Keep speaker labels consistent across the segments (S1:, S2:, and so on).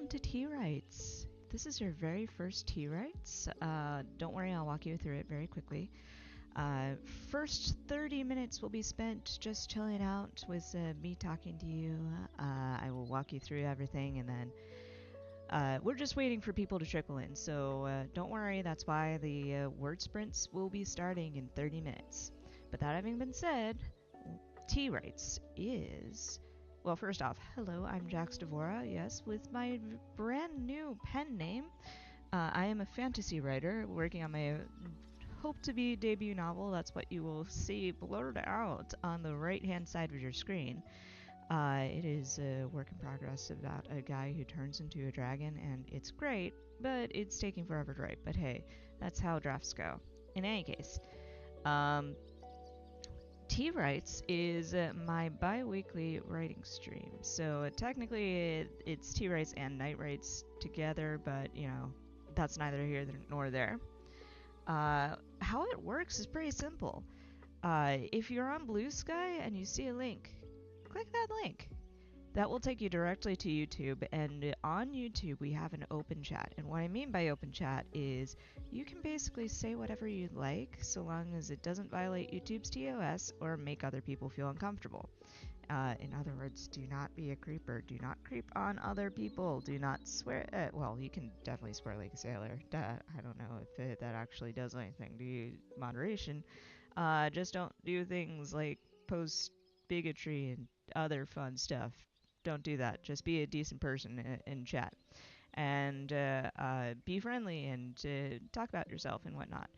S1: welcome to Tea Rights. This is your very first Tea Rights. Don't worry, I'll walk you through it very quickly. First 30 minutes will be spent just chilling out with me talking to you. I will walk you through everything, and then we're just waiting for people to trickle in. So don't worry, that's why the word sprints will be starting in 30 minutes. But that having been said, Tea Rights is... Well, first off, hello, I'm Jax Devora, yes, with my brand new pen name. I am a fantasy writer working on my hope-to-be debut novel. That's what you will see blurred out on the right-hand side of your screen. It is a work in progress about a guy who turns into a dragon, and it's great, but it's taking forever to write. But hey, that's how drafts go. In any case, Tea Rights is my bi-weekly writing stream. So technically it's Tea Rights and Night Rights together, but you know, that's neither here nor there. How it works is pretty simple. If you're on Blue Sky and you see a link, click that link. That will take you directly to YouTube, and on YouTube we have an open chat. And what I mean by open chat is you can basically say whatever you'd like so long as it doesn't violate YouTube's TOS or make other people feel uncomfortable. In other words, do not be a creeper. Do not creep on other people. Do not swear. Well, you can definitely swear like a sailor. I don't know if that actually does anything to you. Moderation. Just don't do things like post bigotry and other fun stuff. Don't do that. Just be a decent person in chat. And be friendly and talk about yourself and whatnot.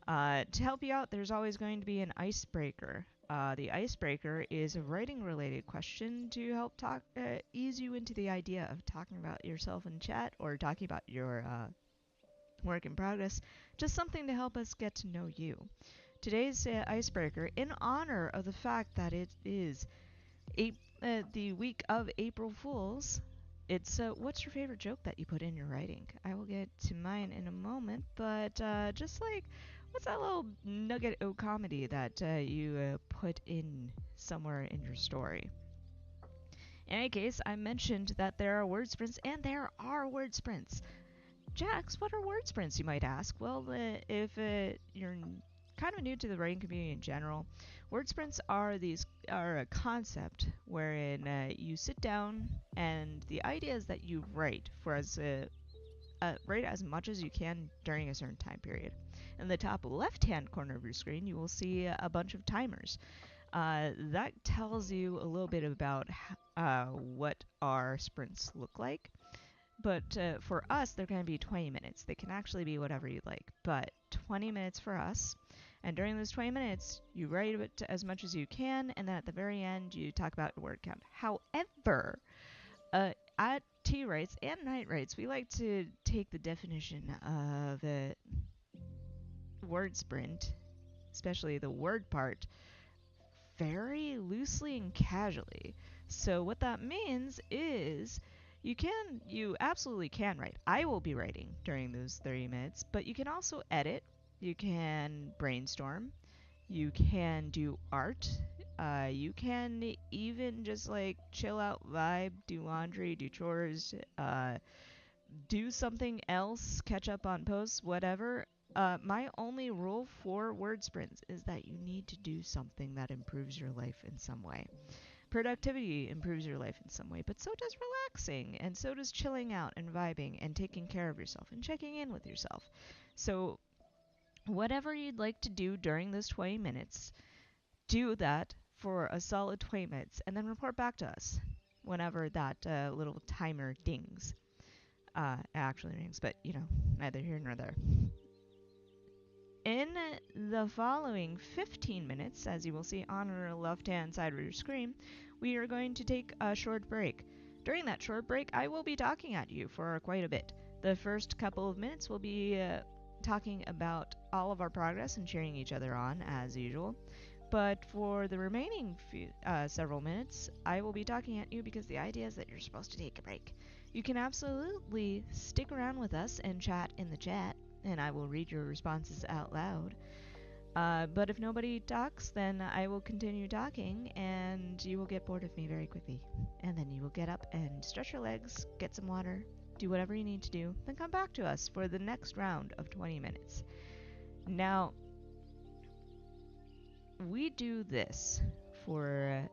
S1: To help you out, there's always going to be an icebreaker. The icebreaker is a writing-related question to help ease you into the idea of talking about yourself in chat or talking about your work in progress. Just something to help us get to know you. Today's icebreaker, in honor of the fact that it is the week of April Fools, it's what's your favorite joke that you put in your writing? I will get to mine in a moment, but just like, what's that little nugget of comedy that you put in somewhere in your story? In any case, I mentioned that there are word sprints, and there are word sprints. Jax, what are word sprints, you might ask? Well, if you're kind of new to the writing community in general, word sprints are a concept wherein you sit down and the idea is that you write write as much as you can during a certain time period. In the top left-hand corner of your screen, you will see a bunch of timers. That tells you a little bit about what our sprints look like. But for us, they're going to be 20 minutes. They can actually be whatever you like, but 20 minutes for us. And during those 20 minutes, you write it as much as you can, and then at the very end, you talk about your word count. However, at Tea Rights and Night Rights, we like to take the definition of a word sprint, especially the word part, very loosely and casually. So what that means is you absolutely can write. I will be writing during those 30 minutes, but you can also edit, you can brainstorm, you can do art, you can even just like chill out, vibe, do laundry, do chores, do something else, catch up on posts, whatever. My only rule for word sprints is that you need to do something that improves your life in some way. Productivity improves your life in some way, but so does relaxing, and so does chilling out and vibing and taking care of yourself and checking in with yourself. So whatever you'd like to do during those 20 minutes, do that for a solid 20 minutes and then report back to us whenever that little timer dings. Actually rings, but you know, neither here nor there. In the following 15 minutes, as you will see on the left-hand side of your screen, we are going to take a short break. During that short break, I will be talking at you for quite a bit. The first couple of minutes will be talking about all of our progress and cheering each other on, as usual. But for the remaining several minutes, I will be talking at you because the idea is that you're supposed to take a break. You can absolutely stick around with us and chat in the chat, and I will read your responses out loud. But if nobody talks, then I will continue talking, and you will get bored of me very quickly. And then you will get up and stretch your legs, get some water, do whatever you need to do, then come back to us for the next round of 20 minutes. Now, we do this for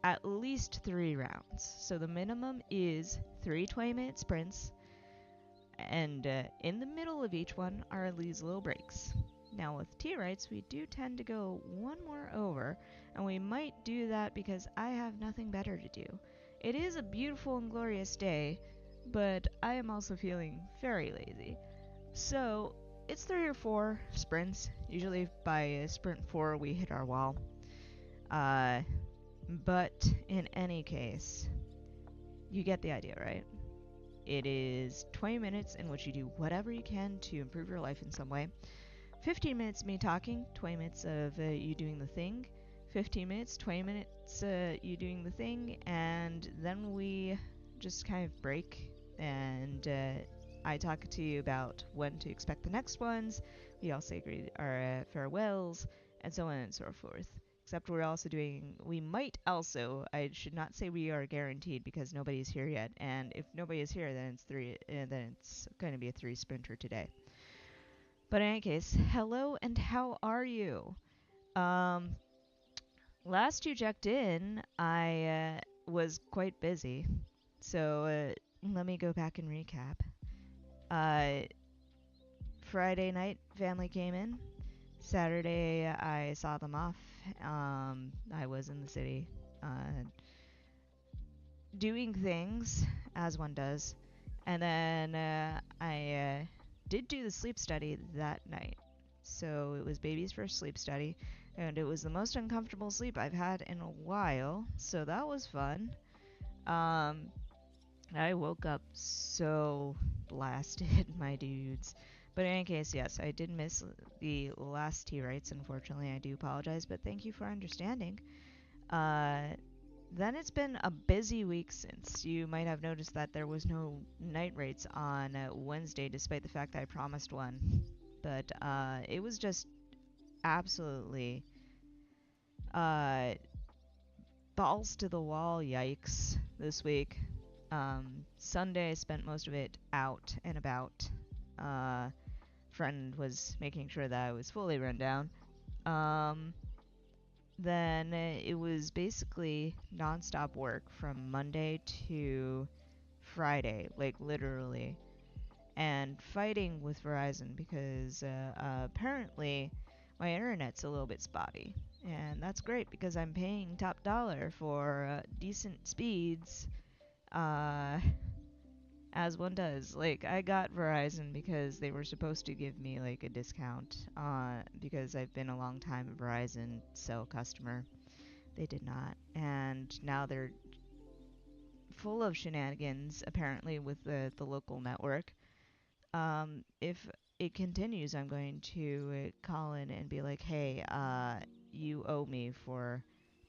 S1: at least 3 rounds. So the minimum is 3 20-minute sprints, and in the middle of each one are these little breaks. Now, with T rights, we do tend to go one more over, and we might do that because I have nothing better to do. It is a beautiful and glorious day, but I am also feeling very lazy. So, it's 3 or 4 sprints. Usually by sprint 4, we hit our wall. Uh, but in any case, you get the idea, right? It is 20 minutes in which you do whatever you can to improve your life in some way. 15 minutes me talking, 20 minutes of you doing the thing, 15 minutes, 20 minutes you doing the thing, and then we just kind of break and I talk to you about when to expect the next ones. We also agree our farewells, and so on and so forth. Except we might also, I should not say we are guaranteed because nobody's here yet, and if nobody is here, then it's going to be a 3 sprinter today. But in any case, hello and how are you? Um, Last you checked in, I was quite busy, so let me go back and recap. Uh, Friday night, family came in. Saturday, I saw them off. I was in the city, doing things as one does, and then I did do the sleep study that night. So it was baby's first sleep study, and it was the most uncomfortable sleep I've had in a while. So that was fun. Um, I woke up so blasted, my dudes. But in any case, yes, I did miss the last tea rights. Unfortunately, I do apologize, but thank you for understanding. Uh, then it's been a busy week since. You might have noticed that there was no night rates on Wednesday, despite the fact that I promised one. But it was just absolutely uh, balls to the wall, yikes, this week. Sunday, I spent most of it out and about. Friend was making sure that I was fully run down. Um, then it was basically nonstop work from Monday to Friday, like literally, and fighting with Verizon because apparently my internet's a little bit spotty. And that's great because I'm paying top dollar for decent speeds, uh, as one does. Like, I got Verizon because they were supposed to give me like a discount because I've been a long time Verizon cell customer. They did not. And now they're full of shenanigans, apparently, with the local network. If it continues, I'm going to call in and be like, hey, you owe me for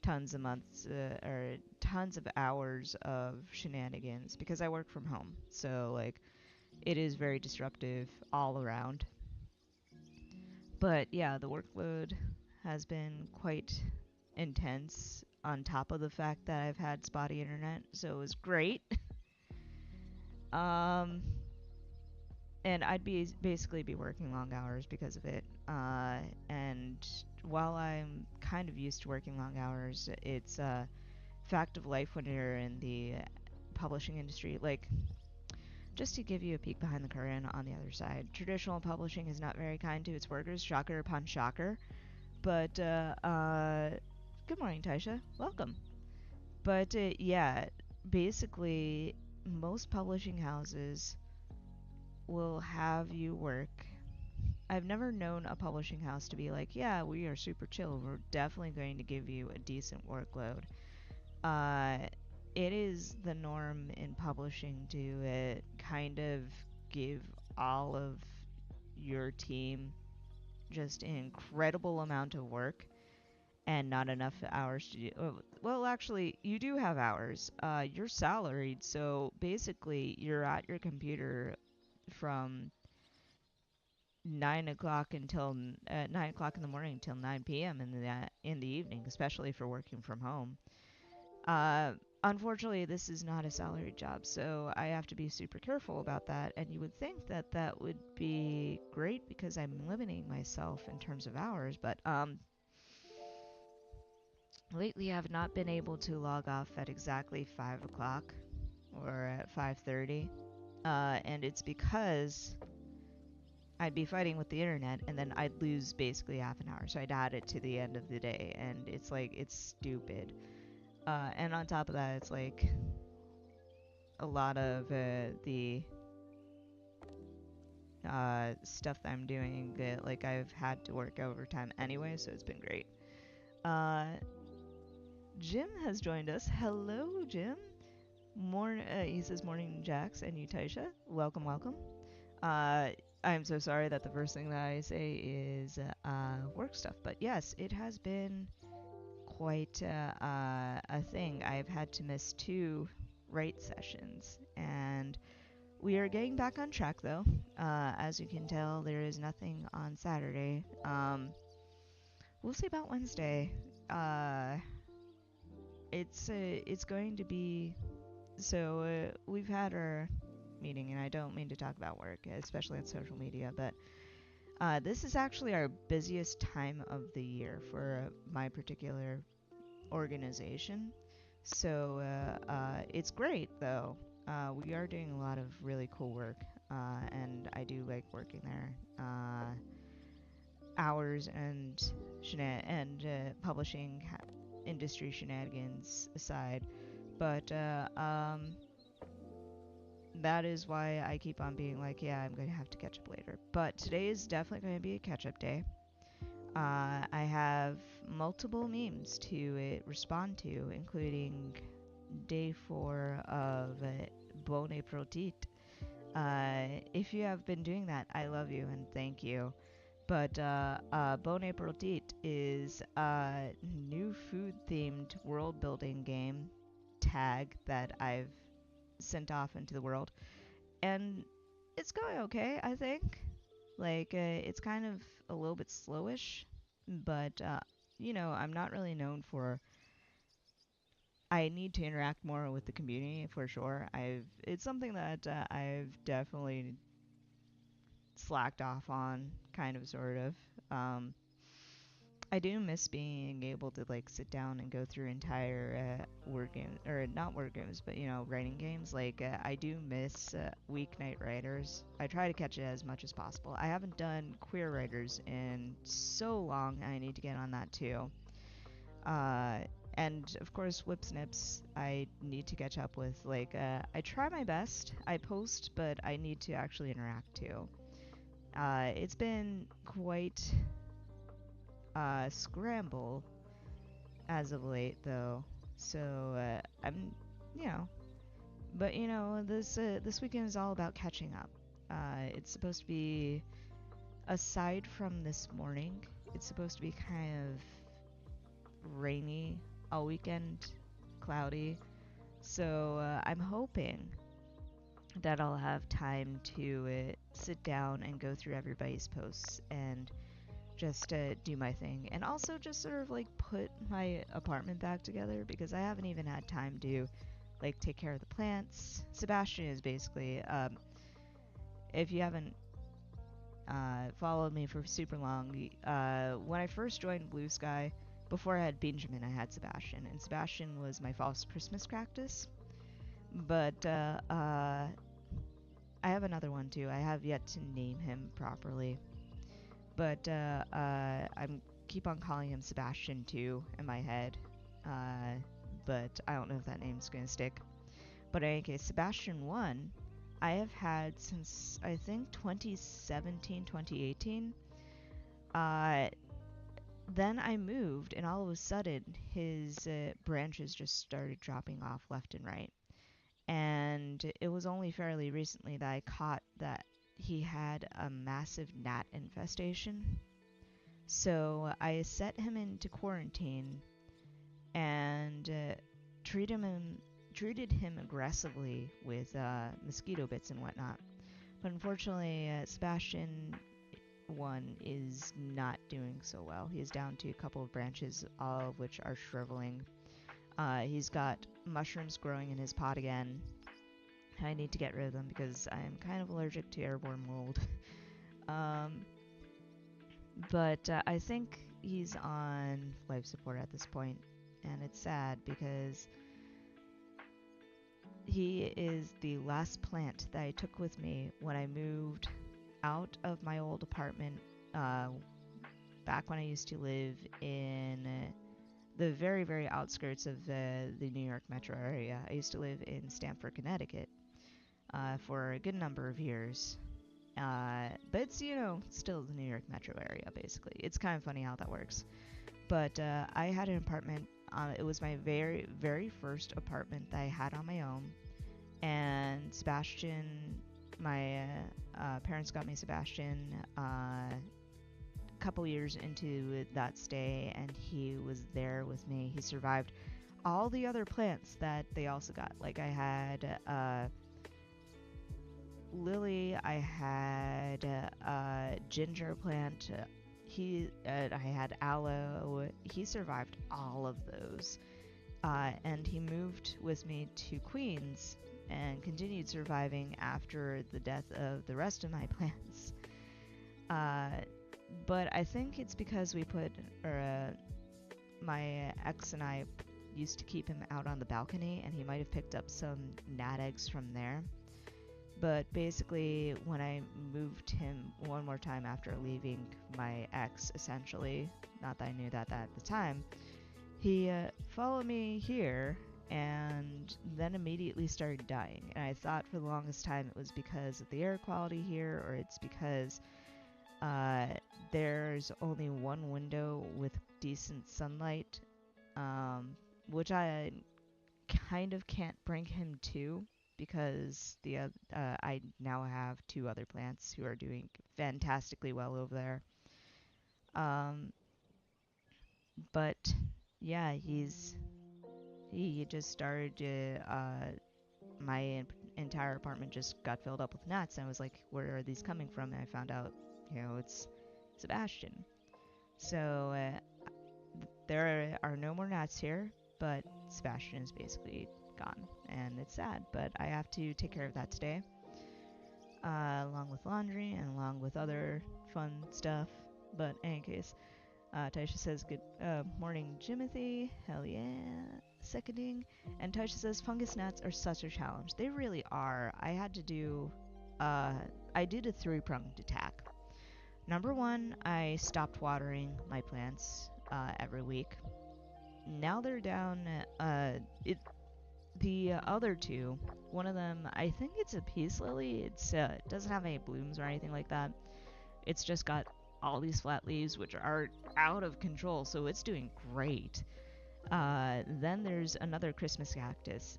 S1: tons of months or tons of hours of shenanigans because I work from home. So, like, it is very disruptive all around. But yeah, the workload has been quite intense on top of the fact that I've had spotty internet, so it was great. um, and I'd be basically be working long hours because of it. And while I'm kind of used to working long hours, it's a fact of life when you're in the publishing industry. Like, just to give you a peek behind the curtain on the other side, traditional publishing is not very kind to its workers, shocker upon shocker. But, good morning, Taisha. Welcome. But, yeah, basically, most publishing houses will have you work. I've never known a publishing house to be like, yeah, we are super chill. We're definitely going to give you a decent workload. Uh, it is the norm in publishing to kind of give all of your team just an incredible amount of work and not enough hours to do. Well, actually, you do have hours. You're salaried, so basically, you're at your computer from 9 o'clock until 9 o'clock in the morning until 9 p.m. in the evening, especially for working from home. Uh, unfortunately, this is not a salaried job, so I have to be super careful about that. And you would think that that would be great because I'm limiting myself in terms of hours, but lately I've not been able to log off at exactly 5 o'clock or at 5:30, and it's because I'd be fighting with the internet, and then I'd lose basically half an hour. So I'd add it to the end of the day, and it's like it's stupid. And on top of that, it's like a lot of the stuff that I'm doing. Like I've had to work overtime anyway, so it's been great. Uh, Jim has joined us. Hello, Jim. He says morning, Jax and you, Taisha. Welcome, welcome. Uh, I'm so sorry that the first thing that I say is work stuff, but yes, it has been quite a thing. I've had to miss 2 sessions, and we are getting back on track though. As you can tell, there is nothing on Saturday. We'll see about Wednesday. Uh, it's going to be so. We've had our meeting, and I don't mean to talk about work, especially on social media, but this is actually our busiest time of the year for my particular organization. So it's great though. We are doing a lot of really cool work, and I do like working there. Hours and publishing industry shenanigans aside, but that is why I keep on being like, yeah, I'm going to have to catch up later. But today is definitely going to be a catch up day. I have multiple memes to respond to, including day 4 of Bon Appetit. If you have been doing that, I love you and thank you. But Bon Appetit is a new food themed world building game tag that I've sent off into the world. And it's going okay, I think. Like, it's kind of a little bit slowish, but, I'm not really known for. I need to interact more with the community for sure. It's something that I've definitely slacked off on, kind of, sort of. Um, I do miss being able to like sit down and go through entire word games, or not word games, but writing games. Like I do miss weeknight writers. I try to catch it as much as possible. I haven't done queer writers in so long. I need to get on that too. Uh, and of course, whip snips. I need to catch up with. Like I try my best. I post, but I need to actually interact too. It's been quite scramble as of late, though. So I'm, you know, but this weekend is all about catching up. It's supposed to be, aside from this morning, it's supposed to be kind of rainy all weekend, cloudy. So I'm hoping that I'll have time to sit down and go through everybody's posts and just do my thing, and also just sort of like put my apartment back together because I haven't even had time to like take care of the plants. Sebastian is basically, if you haven't followed me for super long, when I first joined Blue Sky, before I had Benjamin, I had Sebastian, and Sebastian was my false Christmas cactus. But I have another one too. I have yet to name him properly. But I'm keep on calling him Sebastian too in my head. But I don't know if that name's gonna stick. But in any case, Sebastian 1, I have had since I think 2017, 2018. Then I moved, and all of a sudden, his branches just started dropping off left and right. And it was only fairly recently that I caught that he had a massive gnat infestation. So I set him into quarantine and treated him aggressively with mosquito bits and whatnot. But unfortunately, Sebastian 1 is not doing so well. He is down to a couple of branches, all of which are shriveling. He's got mushrooms growing in his pot again. I need to get rid of them because I'm kind of allergic to airborne mold. um, but I think he's on life support at this point, and it's sad because he is the last plant that I took with me when I moved out of my old apartment uh, back when I used to live in the very, very outskirts of the New York metro area. I used to live in Stamford, Connecticut for a good number of years. But it's, still the New York metro area, basically. It's kind of funny how that works. But I had an apartment. It was my very, very first apartment that I had on my own. And Sebastian, my parents got me Sebastian a couple years into that stay, and he was there with me. He survived all the other plants that they also got. Like I had lily, I had a ginger plant. I had aloe. He survived all of those, and he moved with me to Queens and continued surviving after the death of the rest of my plants. But I think it's because my ex and I used to keep him out on the balcony, and he might have picked up some gnat eggs from there. But basically, when I moved him one more time after leaving my ex, essentially, not that I knew that at the time, he followed me here and then immediately started dying. And I thought for the longest time it was because of the air quality here, or it's because there's only one window with decent sunlight, which I kind of can't bring him to because I now have two other plants who are doing fantastically well over there. Um, but yeah, he just started. My entire apartment just got filled up with gnats, and I was like, "Where are these coming from?" And I found out, it's Sebastian. So there are no more gnats here, but Sebastian is basically gone, and it's sad. But I have to take care of that today, along with laundry and along with other fun stuff. But in any case, Taisha says, good morning, Jimothy. Hell yeah. Seconding. And Taisha says, fungus gnats are such a challenge. They really are. I did a three-pronged attack. Number one, I stopped watering my plants every week. Now they're down. The other two, one of them, I think it's a peace lily. It doesn't have any blooms or anything like that. It's just got all these flat leaves, which are out of control, so it's doing great. Then there's another Christmas cactus,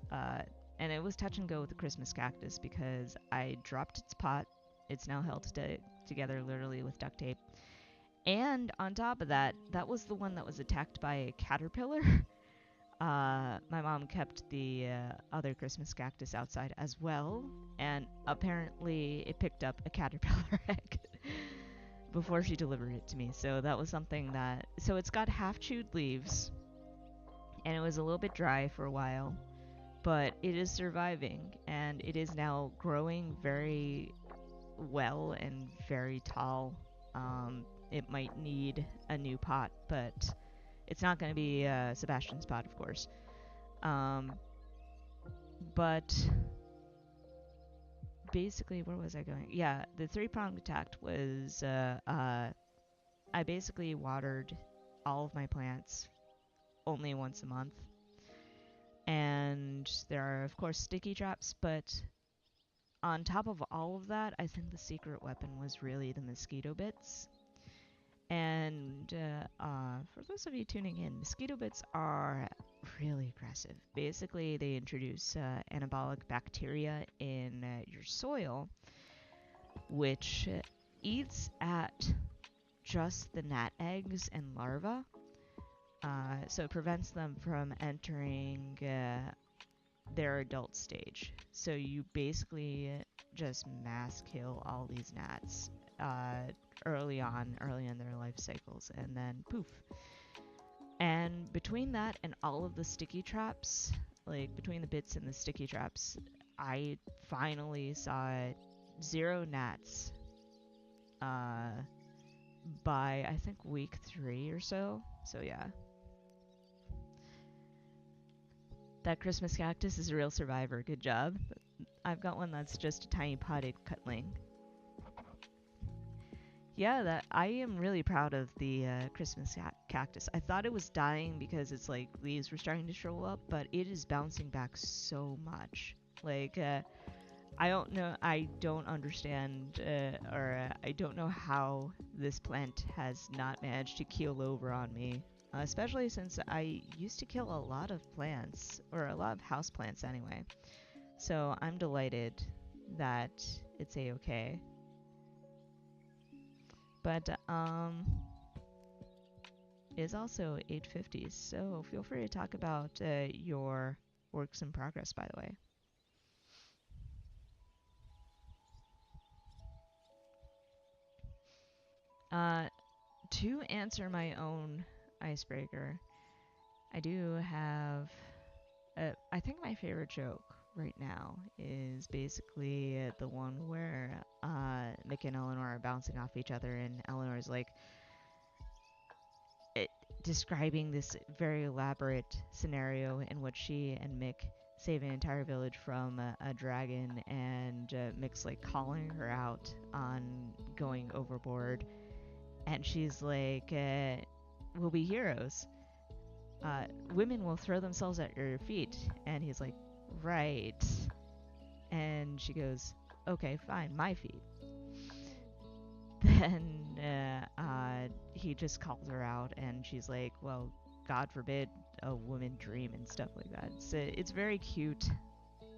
S1: and it was touch and go with the Christmas cactus because I dropped its pot. It's now held together literally with duct tape. And on top of that, that was the one that was attacked by a caterpillar. My mom kept the other Christmas cactus outside as well, and apparently it picked up a caterpillar egg before she delivered it to me. So that was something that... So it's got half-chewed leaves, and it was a little bit dry for a while, but it is surviving, and it is now growing very well and very tall. It might need a new pot, but it's not going to be Sebastian's pot, of course. But basically, where was I going? Yeah, the three-pronged attack was I basically watered all of my plants only once a month. And there are, of course, sticky traps, but on top of all of that, I think the secret weapon was really the mosquito bits. And for those of you tuning in, mosquito bits are really aggressive. Basically, they introduce anabolic bacteria in your soil, which eats at just the gnat eggs and larvae. So it prevents them from entering their adult stage. So you basically just mass kill all these gnats early in their life cycles, and then poof. And between that and all of the sticky traps, like between the bits and the sticky traps, I finally saw 0 gnats uh, by I think week 3 or so. So yeah, that Christmas cactus is a real survivor. Good job. I've got one that's just a tiny potted cutling. Yeah, that I am really proud of the Christmas cactus. I thought it was dying because its like leaves were starting to shrivel up, but it is bouncing back so much. Like I don't know, I don't understand, or I don't know how this plant has not managed to keel over on me. Especially since I used to kill a lot of plants, or a lot of house plants anyway. So I'm delighted that it's a-okay. But it's also 8:50, so feel free to talk about your works in progress. By the way, uh, to answer my own icebreaker, I do have. I think my favorite joke right now is basically the one where Mick and Eleanor are bouncing off each other, and Eleanor's like, it, describing this very elaborate scenario in which she and Mick save an entire village from a dragon, and Mick's like calling her out on going overboard, and she's like, "We'll be heroes. Women will throw themselves at your feet," and he's like, "Right." And she goes, "Okay, fine, my feet." Then he just calls her out, and she's like, "Well, God forbid a woman dream," and stuff like that. It's very cute.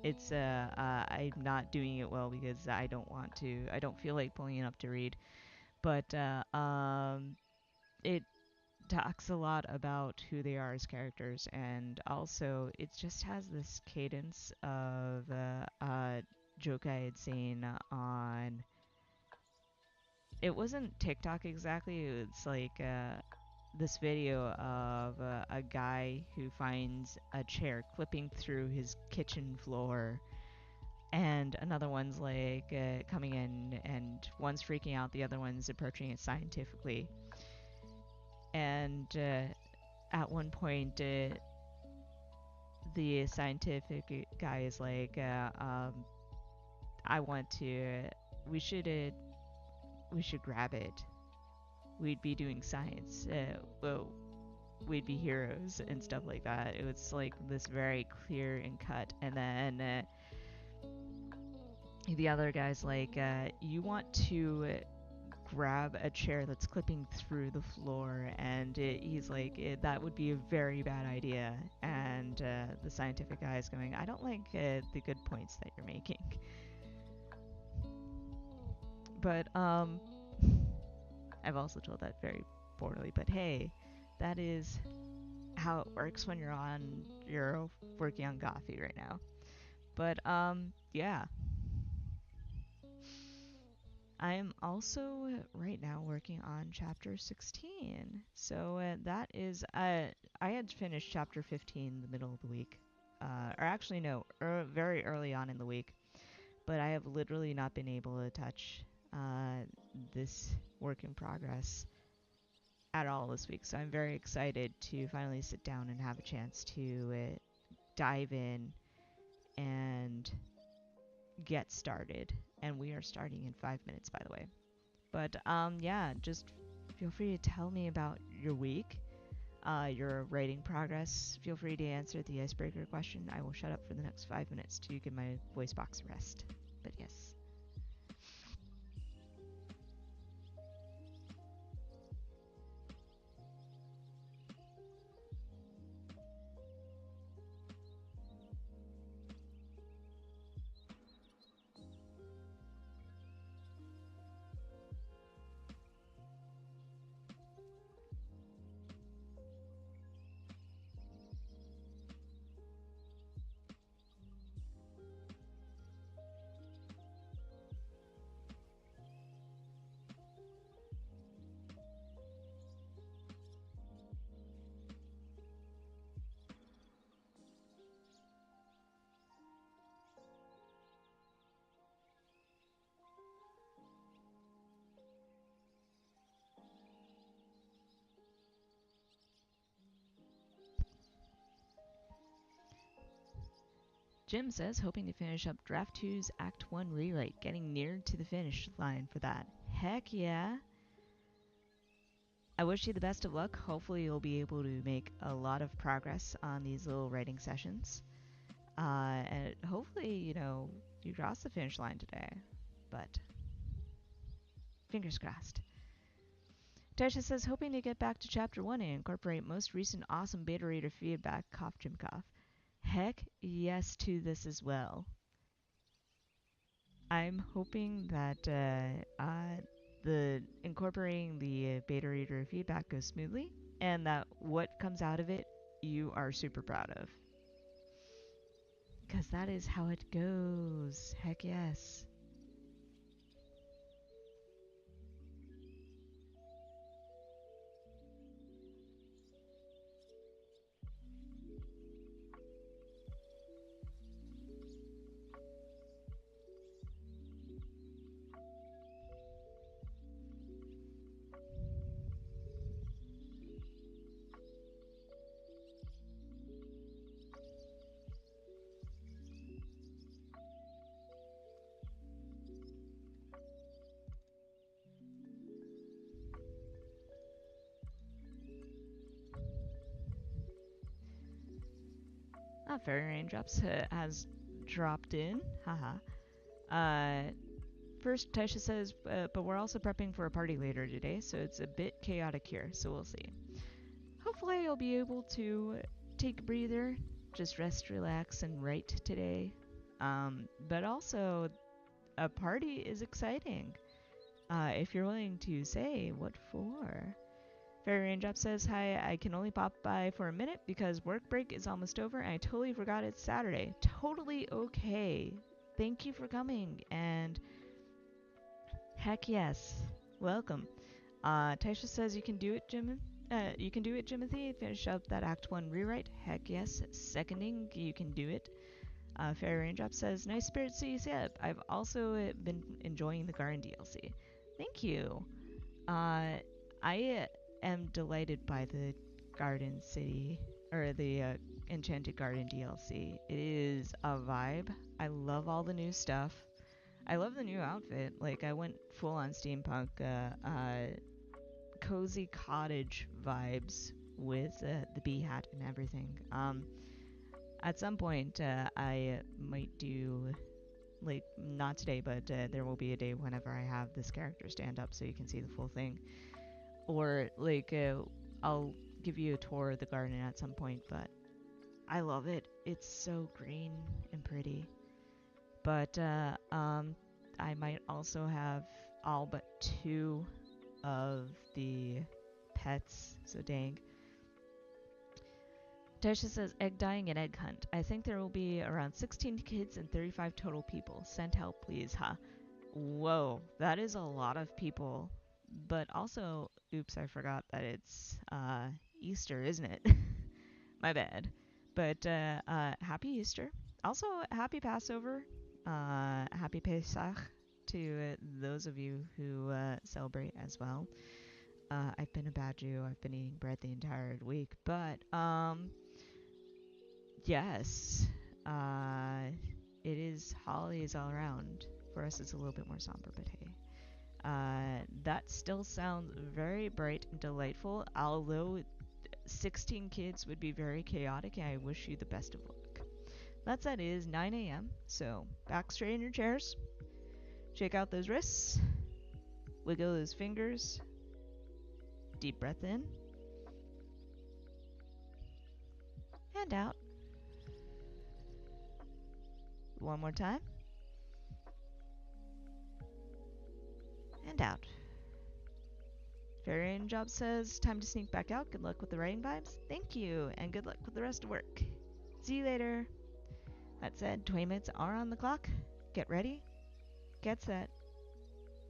S1: It's I'm not doing it well because I don't want to. I don't feel like pulling it up to read, but it talks a lot about who they are as characters, and also it just has this cadence of joke I had seen on. It wasn't TikTok exactly. It's like this video of a guy who finds a chair clipping through his kitchen floor, and another one's like coming in, and one's freaking out, the other one's approaching it scientifically. And at one point, the scientific guy is like, "I want to. We should. We should grab it. We'd be doing science. Well, we'd be heroes and stuff like that." It was like this very clear and cut. And then the other guy's like, "You want to grab a chair that's clipping through the floor," and he's like, "That would be a very bad idea." And the scientific guy is going, "I don't like the good points that you're making." But I've also told that very poorly. But hey, that is how it works when you're working on coffee right now. But yeah, I am also right now working on chapter 16. So that is, I had finished chapter 15 the middle of the week. Or actually, no, very early on in the week. But I have literally not been able to touch this work in progress at all this week. So I'm very excited to finally sit down and have a chance to dive in and get started. And we are starting in 5 minutes, by the way. But yeah, just feel free to tell me about your week, your writing progress. Feel free to answer the icebreaker question. I will shut up for the next 5 minutes to give my voice box a rest. But yes. Jim says, hoping to finish up Draft 2's Act 1 rewrite, getting near to the finish line for that. Heck yeah. I wish you the best of luck. Hopefully you'll be able to make a lot of progress on these little writing sessions. And hopefully, you cross the finish line today. But fingers crossed. Tasha says, hoping to get back to Chapter 1 and incorporate most recent awesome beta reader feedback, cough, Jim cough. Heck yes to this as well. I'm hoping that the incorporating the beta reader feedback goes smoothly, and that what comes out of it you are super proud of. Because that is how it goes. Heck yes. Fairy Raindrops has dropped in. Haha. First, Tasha says, but we're also prepping for a party later today, so it's a bit chaotic here, so we'll see. Hopefully you'll be able to take a breather, just rest, relax, and write today. But also, a party is exciting. If you're willing to say what for. Fairy Raindrop says, hi, I can only pop by for a minute because work break is almost over and I totally forgot it's Saturday. Totally okay. Thank you for coming, and heck yes. Welcome. Taisha says, you can do it, Jim. You can do it, Jimothy. Finish up that Act 1 rewrite. Heck yes. Seconding, you can do it. Fairy Raindrop says, nice spirit CCF. I've also been enjoying the Garden DLC. Thank you. I am delighted by the Garden City, or the Enchanted Garden DLC. It is a vibe. I love all the new stuff. I love the new outfit. Like, I went full on steampunk, cozy cottage vibes with the bee hat and everything. At some point, I might do, like, not today, but there will be a day whenever I have this character stand up so you can see the full thing. Or, like, I'll give you a tour of the garden at some point, but I love it. It's so green and pretty. But, I might also have all but 2 of the pets, so dang. Tasha says, egg dyeing and egg hunt. I think there will be around 16 kids and 35 total people. Send help, please, huh? Whoa, that is a lot of people. But also, oops, I forgot that it's Easter, isn't it? My bad. But happy Easter. Also, happy Passover. Happy Pesach to those of you who celebrate as well. I've been a bad Jew. I've been eating bread the entire week. But, yes, it is holidays all around. For us, it's a little bit more somber, but hey. That still sounds very bright and delightful, although 16 kids would be very chaotic, and I wish you the best of luck. That said, it is 9 a.m., so back straight in your chairs. Shake out those wrists. Wiggle those fingers. Deep breath in. And out. One more time. And out. Fairy Raindrop says, time to sneak back out. Good luck with the writing vibes. Thank you, and good luck with the rest of work. See you later. That said, 20 minutes are on the clock. Get ready, get set,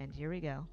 S1: and here we go.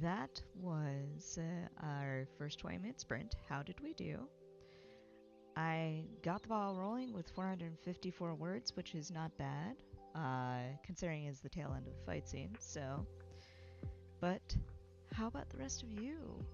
S1: that was our first 20-minute sprint. How did we do? I got the ball rolling with 454 words, which is not bad, considering it's the tail end of the fight scene. So, but how about the rest of you?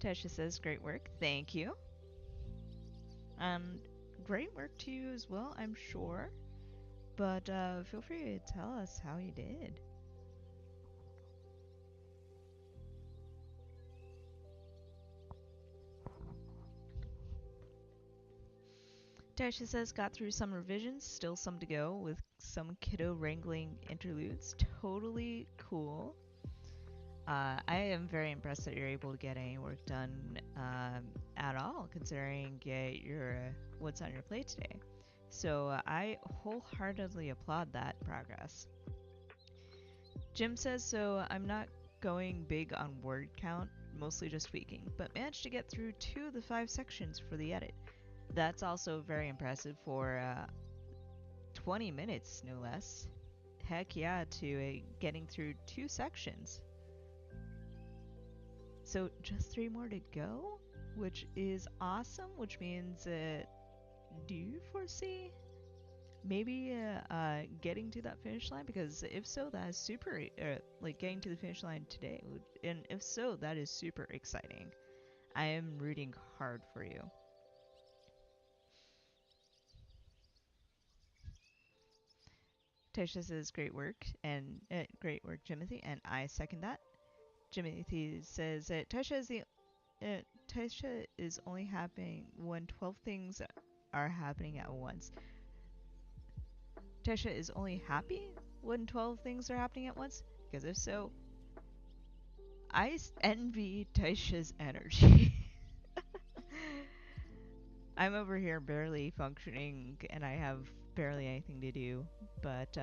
S1: Tasha says, great work. Thank you. And great work to you as well, I'm sure. But feel free to tell us how you did. Tasha says, got through some revisions, still some to go, with some kiddo wrangling interludes. Totally cool. I am very impressed that you're able to get any work done at all, considering your what's on your plate today. So I wholeheartedly applaud that progress. Jim says, so I'm not going big on word count, mostly just tweaking, but managed to get through 2 of the 5 sections for the edit. That's also very impressive for 20 minutes, no less. Heck yeah, to getting through 2 sections. So just 3 more to go, which is awesome, which means, do you foresee maybe getting to that finish line? Because if so, that is super, like getting to the finish line today, and if so, that is super exciting. I am rooting hard for you. Tasha says great work, and great work, Timothy, and I second that. Timothy says Tasha is only happening when 12 things are happening at once. Tasha is only happy when 12 things are happening at once? Because if so, I envy Tasha's energy. I'm over here barely functioning and I have barely anything to do, but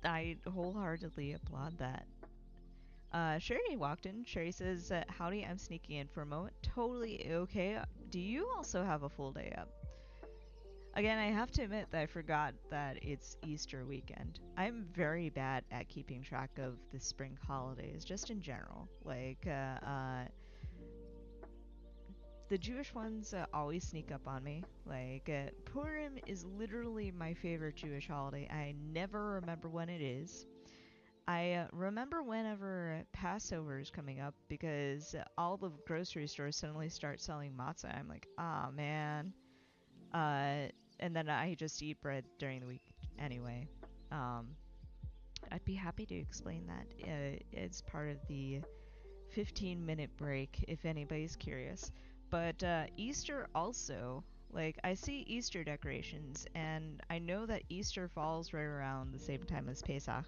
S1: I wholeheartedly applaud that. Sherry walked in. Sherry says, howdy, I'm sneaking in for a moment. Totally okay. Do you also have a full day up? Again, I have to admit that I forgot that it's Easter weekend. I'm very bad at keeping track of the spring holidays, just in general. Like, the Jewish ones always sneak up on me. Like, Purim is literally my favorite Jewish holiday. I never remember when it is. I remember whenever Passover is coming up because all the grocery stores suddenly start selling matzah. I'm like, ah, man. Uh, and then I just eat bread during the week anyway. Um, I'd be happy to explain that. It's part of the 15-minute break if anybody's curious. But Easter also, like, I see Easter decorations, and I know that Easter falls right around the same time as Pesach.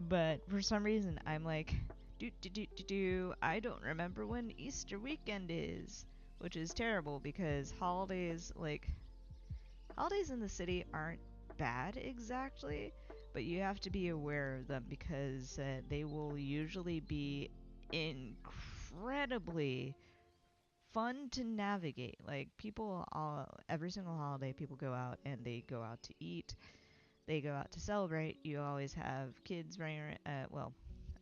S1: But for some reason, I'm like, I don't remember when Easter weekend is. Which is terrible because holidays in the city aren't bad exactly, but you have to be aware of them because they will usually be incredibly fun to navigate. Like every single holiday, people go out and they go out to eat, they go out to celebrate. You always have kids running around. Well,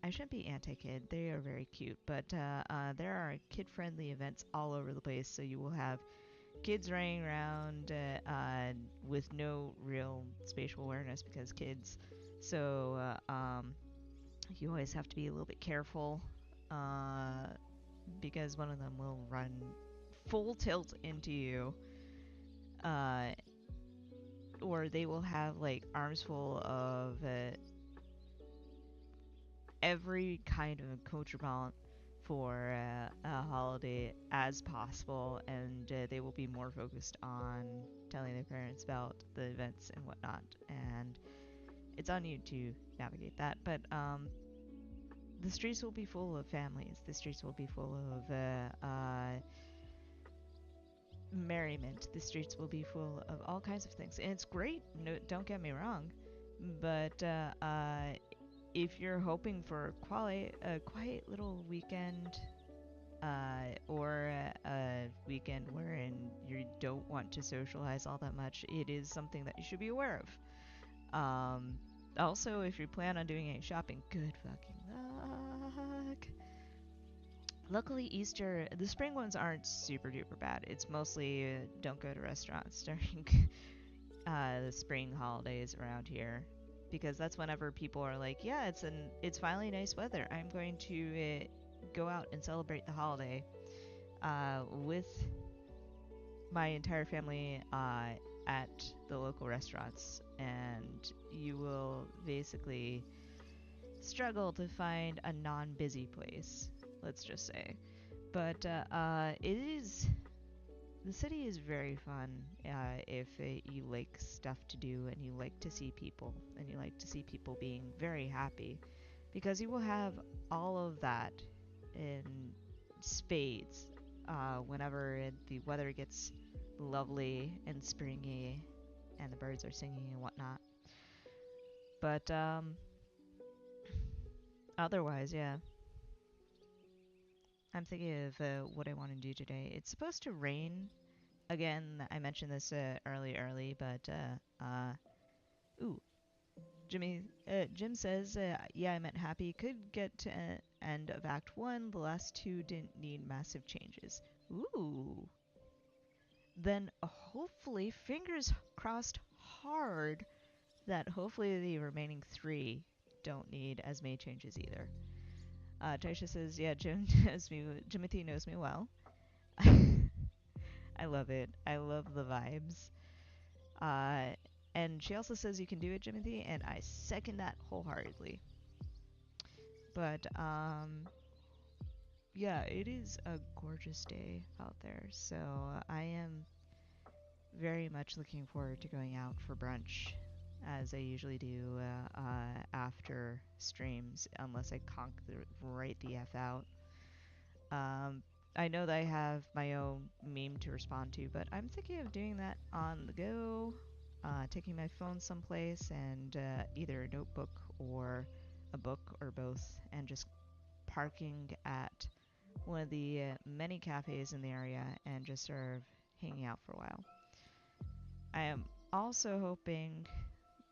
S1: I shouldn't be anti-kid. They are very cute, but there are kid-friendly events all over the place. So you will have kids running around with no real spatial awareness because kids. So you always have to be a little bit careful because one of them will run full tilt into you, uh, or they will have like arms full of every kind of accoutrement for a holiday as possible, and they will be more focused on telling their parents about the events and whatnot. And it's on you to navigate that. But the streets will be full of families. The streets will be full of merriment. The streets will be full of all kinds of things. And it's great, no, don't get me wrong. But if you're hoping for a quiet little weekend, or a weekend wherein you don't want to socialize all that much, it is something that you should be aware of. Also, if you plan on doing any shopping, good fucking luck. Luckily, Easter, the spring ones aren't super duper bad. It's mostly don't go to restaurants during the spring holidays around here, because that's whenever people are like, yeah, it's finally nice weather. I'm going to go out and celebrate the holiday with my entire family at the local restaurants, and you will basically struggle to find a non-busy place, let's just say. But the city is very fun if you like stuff to do and you like to see people and you like to see people being very happy, because you will have all of that in spades whenever the weather gets lovely and springy and the birds are singing and whatnot. But otherwise, yeah. I'm thinking of what I want to do today. It's supposed to rain. Again, I mentioned this early, but ooh, Jim says, yeah, I meant happy. Could get to end of Act 1. The last two didn't need massive changes. Ooh. Then hopefully, fingers crossed hard, that hopefully the remaining three don't need as many changes either. Taisha says, yeah, Jimothy knows me well. I love it. I love the vibes. Uh, and she also says you can do it, Jimothy, and I second that wholeheartedly. But, yeah, it is a gorgeous day out there, so I am very much looking forward to going out for brunch, as I usually do after streams, unless I conk right the F out. Um, I know that I have my own meme to respond to, but I'm thinking of doing that on the go, taking my phone someplace and either a notebook or a book or both, and just parking at one of the many cafes in the area and just sort of hanging out for a while. I am also hoping,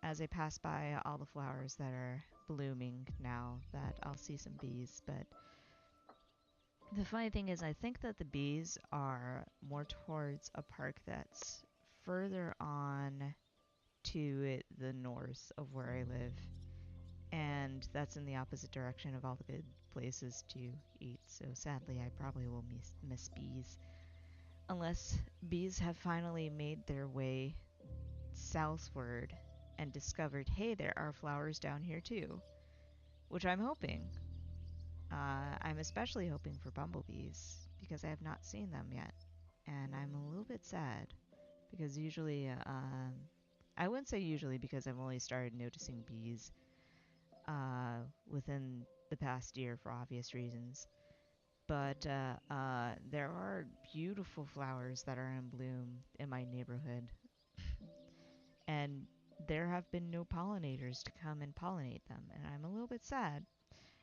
S1: as I pass by all the flowers that are blooming now, that I'll see some bees. But the funny thing is, I think that the bees are more towards a park that's further on to the north of where I live. And that's in the opposite direction of all the good places to eat. So sadly, I probably will miss bees. Unless bees have finally made their way southward and discovered, hey, there are flowers down here too, which I'm hoping. I'm especially hoping for bumblebees because I have not seen them yet, and I'm a little bit sad because usually, I wouldn't say usually because I've only started noticing bees within the past year for obvious reasons. But there are beautiful flowers that are in bloom in my neighborhood, and there have been no pollinators to come and pollinate them, and I'm a little bit sad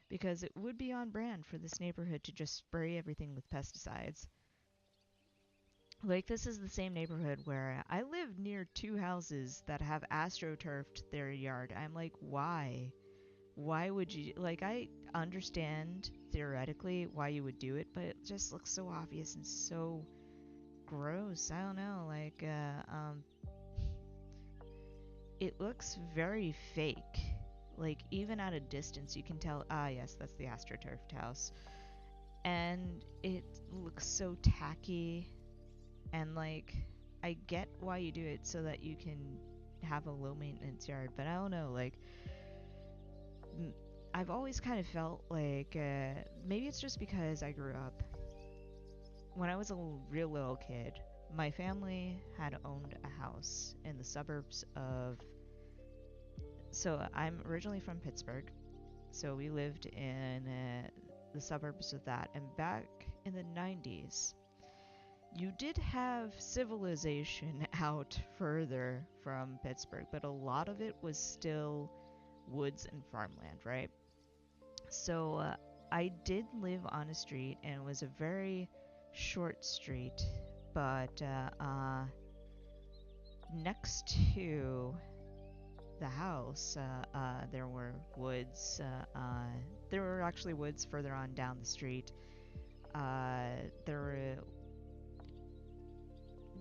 S1: because it would be on brand for this neighborhood to just spray everything with pesticides. Like, this is the same neighborhood where I live near two houses that have astroturfed their yard. I'm like, why? Why would you? Like, I understand theoretically why you would do it, but it just looks so obvious and so gross. I don't know. Like, it looks very fake. Like, even at a distance, you can tell, ah, yes, that's the astroturfed house. And it looks so tacky. And, like, I get why you do it so that you can have a low maintenance yard, but I don't know, like, I've always kind of felt like maybe it's just because I grew up. When I was a real little kid, my family had owned a house in the suburbs of. So I'm originally from Pittsburgh, So we lived in the suburbs of that. And back in the 90s, you did have civilization out further from Pittsburgh, but a lot of it was still woods and farmland, right? So I did live on a street, and it was a very short street, but next to the house, there were woods. There were actually woods further on down the street. There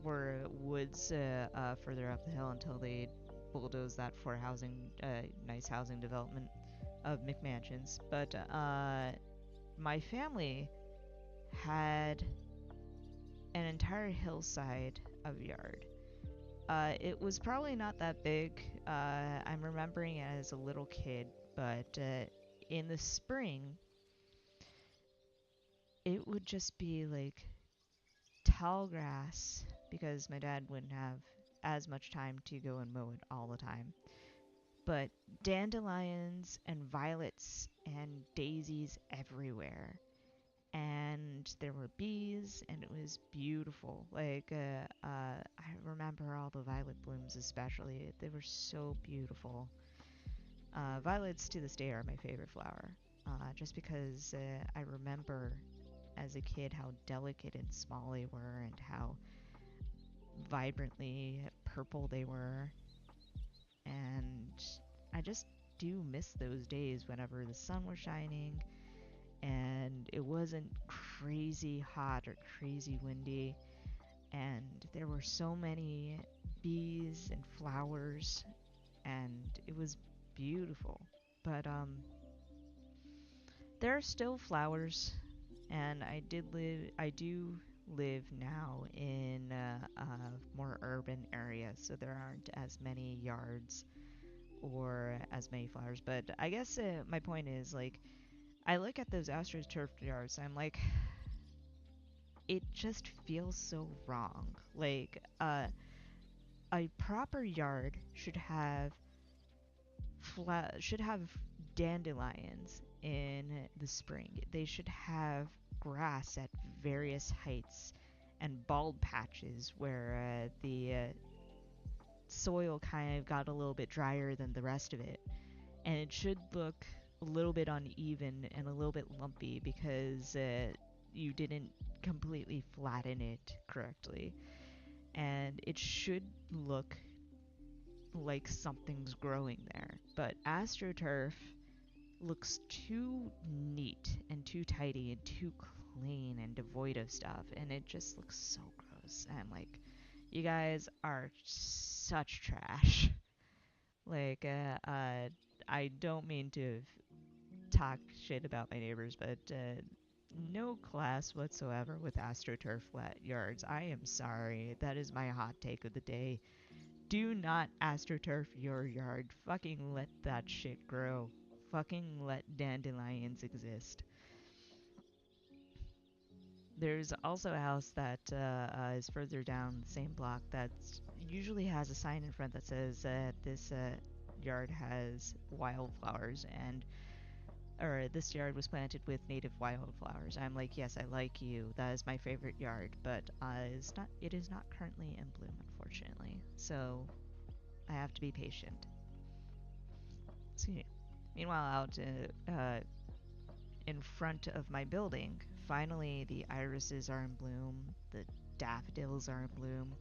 S1: were woods further up the hill until they bulldozed that for housing, nice housing development of McMansions. But my family had an entire hillside of yard. It was probably not that big. I'm remembering it as a little kid, but in the spring, it would just be like tall grass because my dad wouldn't have as much time to go and mow it all the time. But dandelions and violets and daisies everywhere. And there were bees, and it was beautiful. I remember all the violet blooms, especially. They were so beautiful. Violets to this day are my favorite flower, just because I remember as a kid how delicate and small they were, and how vibrantly purple they were. And I just do miss those days whenever the sun was shining and it wasn't crazy hot or crazy windy, and there were so many bees and flowers, and it was beautiful. But there are still flowers, and I do live now in a more urban area, so there aren't as many yards or as many flowers. But I guess my point is, like, I look at those AstroTurf yards, I'm like, it just feels so wrong. Like, a proper yard should have dandelions in the spring. They should have grass at various heights and bald patches where the soil kind of got a little bit drier than the rest of it. And it should look a little bit uneven and a little bit lumpy because you didn't completely flatten it correctly. And it should look like something's growing there. But AstroTurf looks too neat and too tidy and too clean and devoid of stuff, and it just looks so gross. And I'm like, you guys are such trash. Like, I don't mean to talk shit about my neighbors, but no class whatsoever with AstroTurf flat yards. I am sorry. That is my hot take of the day. Do not AstroTurf your yard. Fucking let that shit grow. Fucking let dandelions exist. There's also a house that is further down the same block that usually has a sign in front that says this yard has wildflowers, and or this yard was planted with native wildflowers. I'm like, yes, I like you. That is my favorite yard, but it is not currently in bloom, unfortunately. So I have to be patient. See. Meanwhile, out in front of my building, finally the irises are in bloom. The daffodils are in bloom.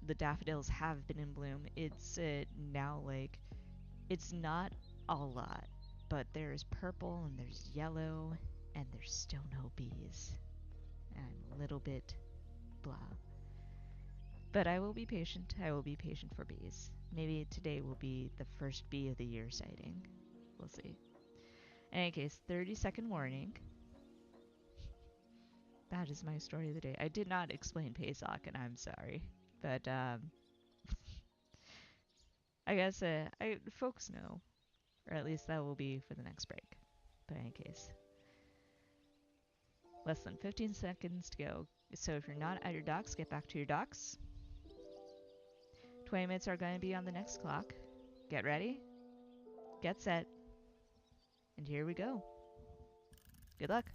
S1: The daffodils have been in bloom. It's now like it's not a lot, but there's purple and there's yellow and there's still no bees. And I'm a little bit blah. But I will be patient. I will be patient for bees. Maybe today will be the first bee of the year sighting. We'll see. In any case, 30-second warning. That is my story of the day. I did not explain Pesach, and I'm sorry. But I guess folks know. Or at least that will be for the next break. But in any case, less than 15 seconds to go. So if you're not at your docks, get back to your docks. 20 minutes are going to be on the next clock. Get ready. Get set. And here we go. Good luck.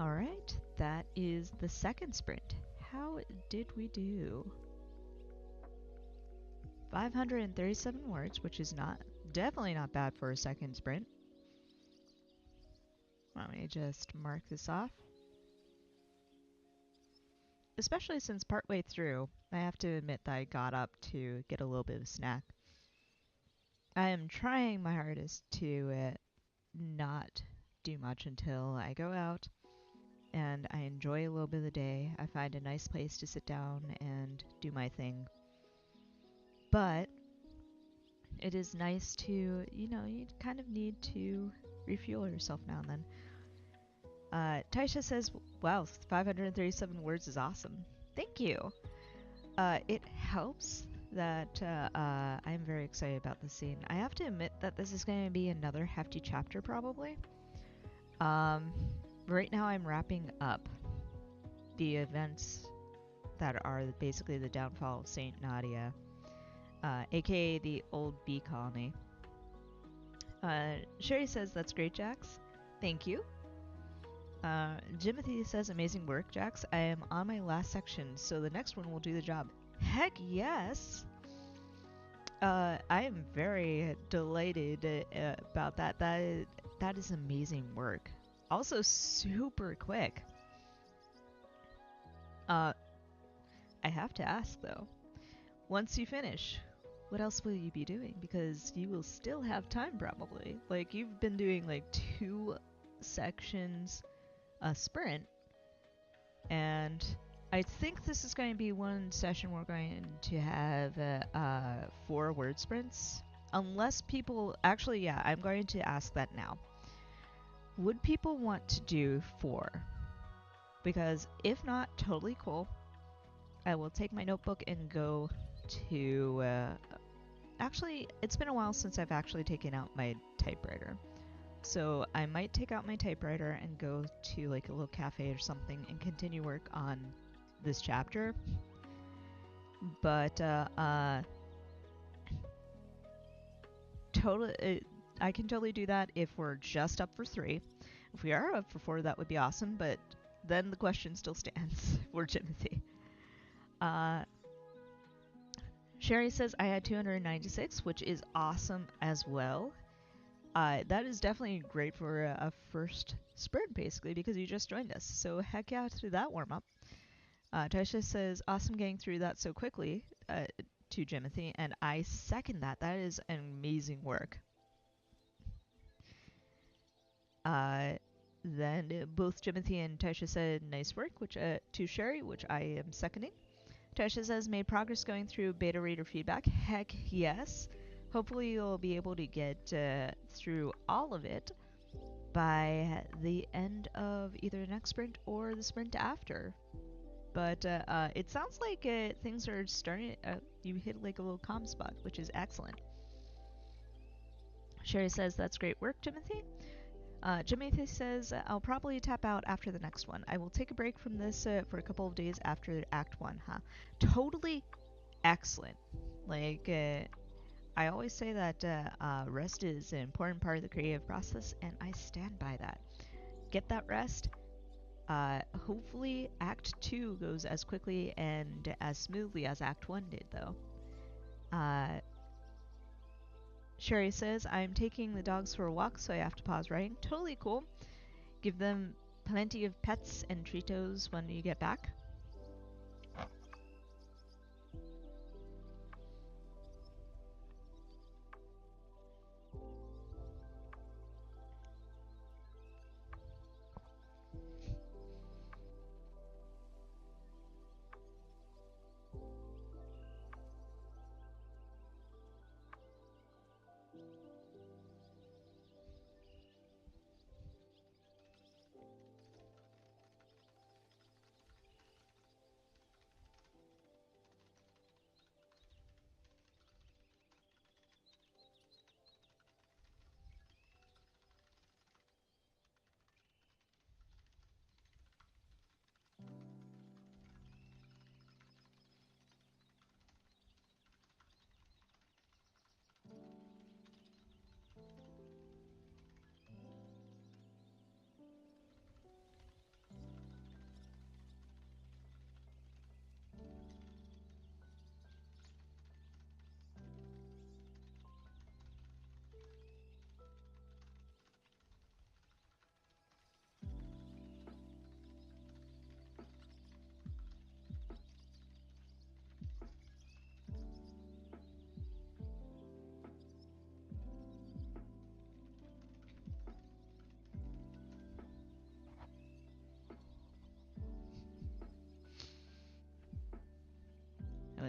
S1: Alright, that is the second sprint. How did we do? 537 words, which is definitely not bad for a second sprint. Let me just mark this off. Especially since partway through, I have to admit that I got up to get a little bit of a snack. I am trying my hardest to not do much until I go out and I enjoy a little bit of the day. I find a nice place to sit down and do my thing. But it is nice to, you kind of need to refuel yourself now and then. Taisha says, wow, 537 words is awesome. Thank you. It helps that I'm very excited about the scene. I have to admit that this is going to be another hefty chapter probably. Right now I'm wrapping up the events that are basically the downfall of Saint Nadia, aka the old bee colony. Sherry says, that's great, Jax. Thank you. Jimothy says, amazing work, Jax. I am on my last section, so the next one will do the job. Heck yes! I am very delighted about that. That is amazing work. Also super quick. I have to ask though, once you finish, what else will you be doing? Because you will still have time probably. Like, you've been doing like 2 sections a sprint, and I think this is going to be one session we're going to have 4 word sprints. Unless people... Actually, yeah, I'm going to ask that now. Would people want to do 4? Because if not, totally cool. I will take my notebook and go to... actually, it's been a while since I've actually taken out my typewriter. So I might take out my typewriter and go to like a little cafe or something and continue work on this chapter. But I can totally do that if we're just up for 3. If we are up for 4, that would be awesome, but then the question still stands for Timothy. Sherry says I had 296, which is awesome as well. That is definitely great for a first sprint, basically, because you just joined us. So heck yeah to that warm-up. Taisha says, awesome getting through that so quickly, to Jimothy, and I second that. That is an amazing work. Then both Jimothy and Taisha said nice work, which to Sherry, which I am seconding. Taisha says, made progress going through beta reader feedback. Heck yes. Hopefully you'll be able to get through all of it by the end of either the next sprint or the sprint after. But it sounds like things are starting... you hit like a little calm spot, which is excellent. Sherry says, that's great work, Timothy. Jimothy says, I'll probably tap out after the next one. I will take a break from this for a couple of days after Act 1, huh? Totally excellent. Like... I always say that rest is an important part of the creative process, and I stand by that. Get that rest. Hopefully Act 2 goes as quickly and as smoothly as Act 1 did, though. Sherry says, I'm taking the dogs for a walk, so I have to pause writing. Totally cool. Give them plenty of pets and treatos when you get back.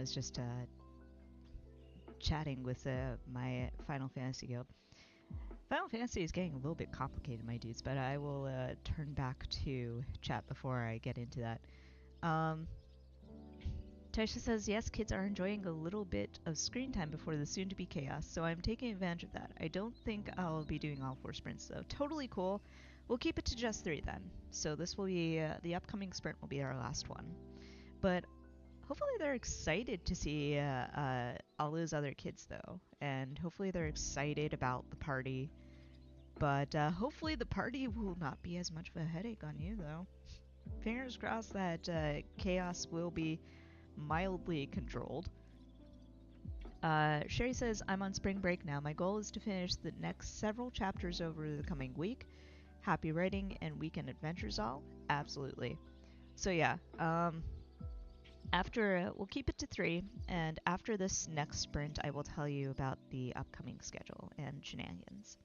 S1: was just chatting with my Final Fantasy guild. Final Fantasy is getting a little bit complicated, my dudes, but I will turn back to chat before I get into that. Um, Taisha says, yes, kids are enjoying a little bit of screen time before the soon-to-be chaos, so I'm taking advantage of that. I don't think I'll be doing all 4 sprints, though. Totally cool. We'll keep it to just 3 then. So this will be, the upcoming sprint will be our last one. But hopefully they're excited to see all those other kids, though. And hopefully they're excited about the party. But hopefully the party will not be as much of a headache on you, though. Fingers crossed that chaos will be mildly controlled. Sherry says, I'm on spring break now. My goal is to finish the next several chapters over the coming week. Happy writing and weekend adventures all. Absolutely. So yeah, after we'll keep it to 3, and after this next sprint, I will tell you about the upcoming schedule and shenanigans.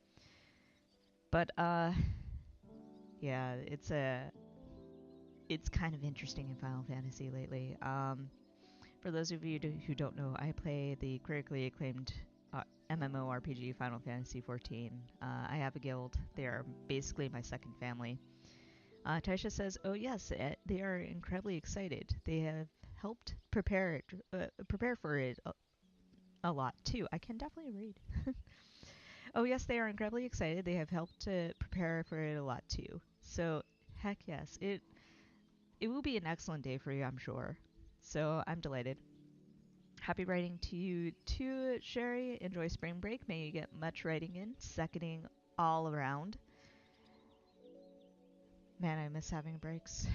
S1: But yeah, it's kind of interesting in Final Fantasy lately. For those of you who don't know, I play the critically acclaimed MMORPG Final Fantasy XIV. I have a guild. They are basically my second family. Taisha says, "Oh yes, they are incredibly excited. They have helped prepare for it a lot too. I can definitely read." Oh yes, they are incredibly excited. They have helped to prepare for it a lot too. So heck yes, it will be an excellent day for you, I'm sure. So I'm delighted. Happy writing to you too, Sherry. Enjoy spring break. May you get much writing in. Seconding all around. Man, I miss having breaks.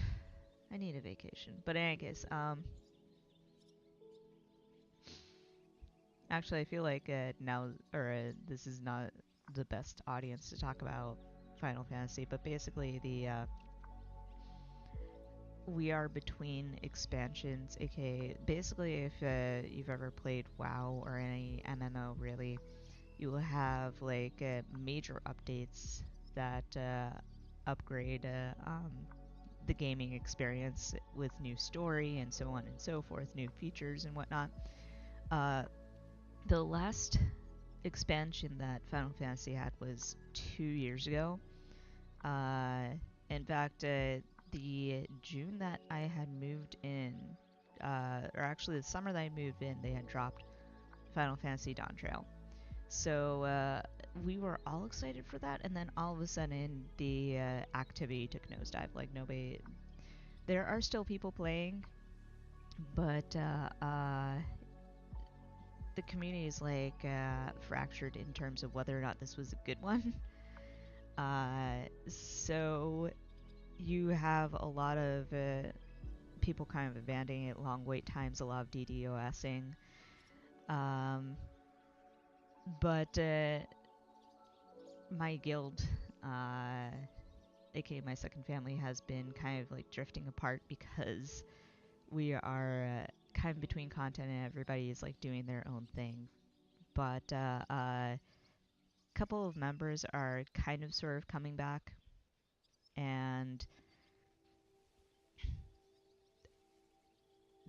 S1: I need a vacation. But in any case, actually, I feel like now, or this is not the best audience to talk about Final Fantasy, but basically we are between expansions, aka basically if you've ever played WoW or any MMO really, you will have like major updates that upgrade the gaming experience with new story and so on and so forth, new features and whatnot. Uh, the last expansion that Final Fantasy had was 2 years ago. In fact, the June that I had moved in, or actually the summer that I moved in, they had dropped Final Fantasy Dawn Trail. So we were all excited for that, and then all of a sudden the activity took nosedive. Like nobody, there are still people playing, but the community is like fractured in terms of whether or not this was a good one. So you have a lot of people kind of abandoning it, long wait times, a lot of DDoSing. But my guild, aka my second family, has been kind of like drifting apart because we are kind of between content and everybody is like doing their own thing. But a couple of members are kind of sort of coming back, and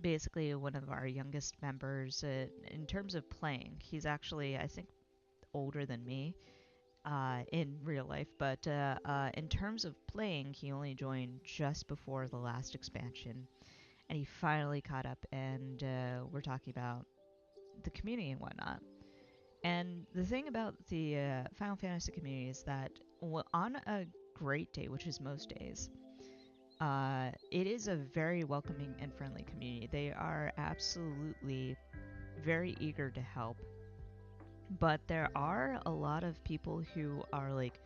S1: basically one of our youngest members, in terms of playing, he's actually, I think, older than me in real life, but in terms of playing, he only joined just before the last expansion, and he finally caught up, and we're talking about the community and whatnot. And the thing about the Final Fantasy community is that on a great day, which is most days, it is a very welcoming and friendly community. They are absolutely very eager to help. But there are a lot of people who are like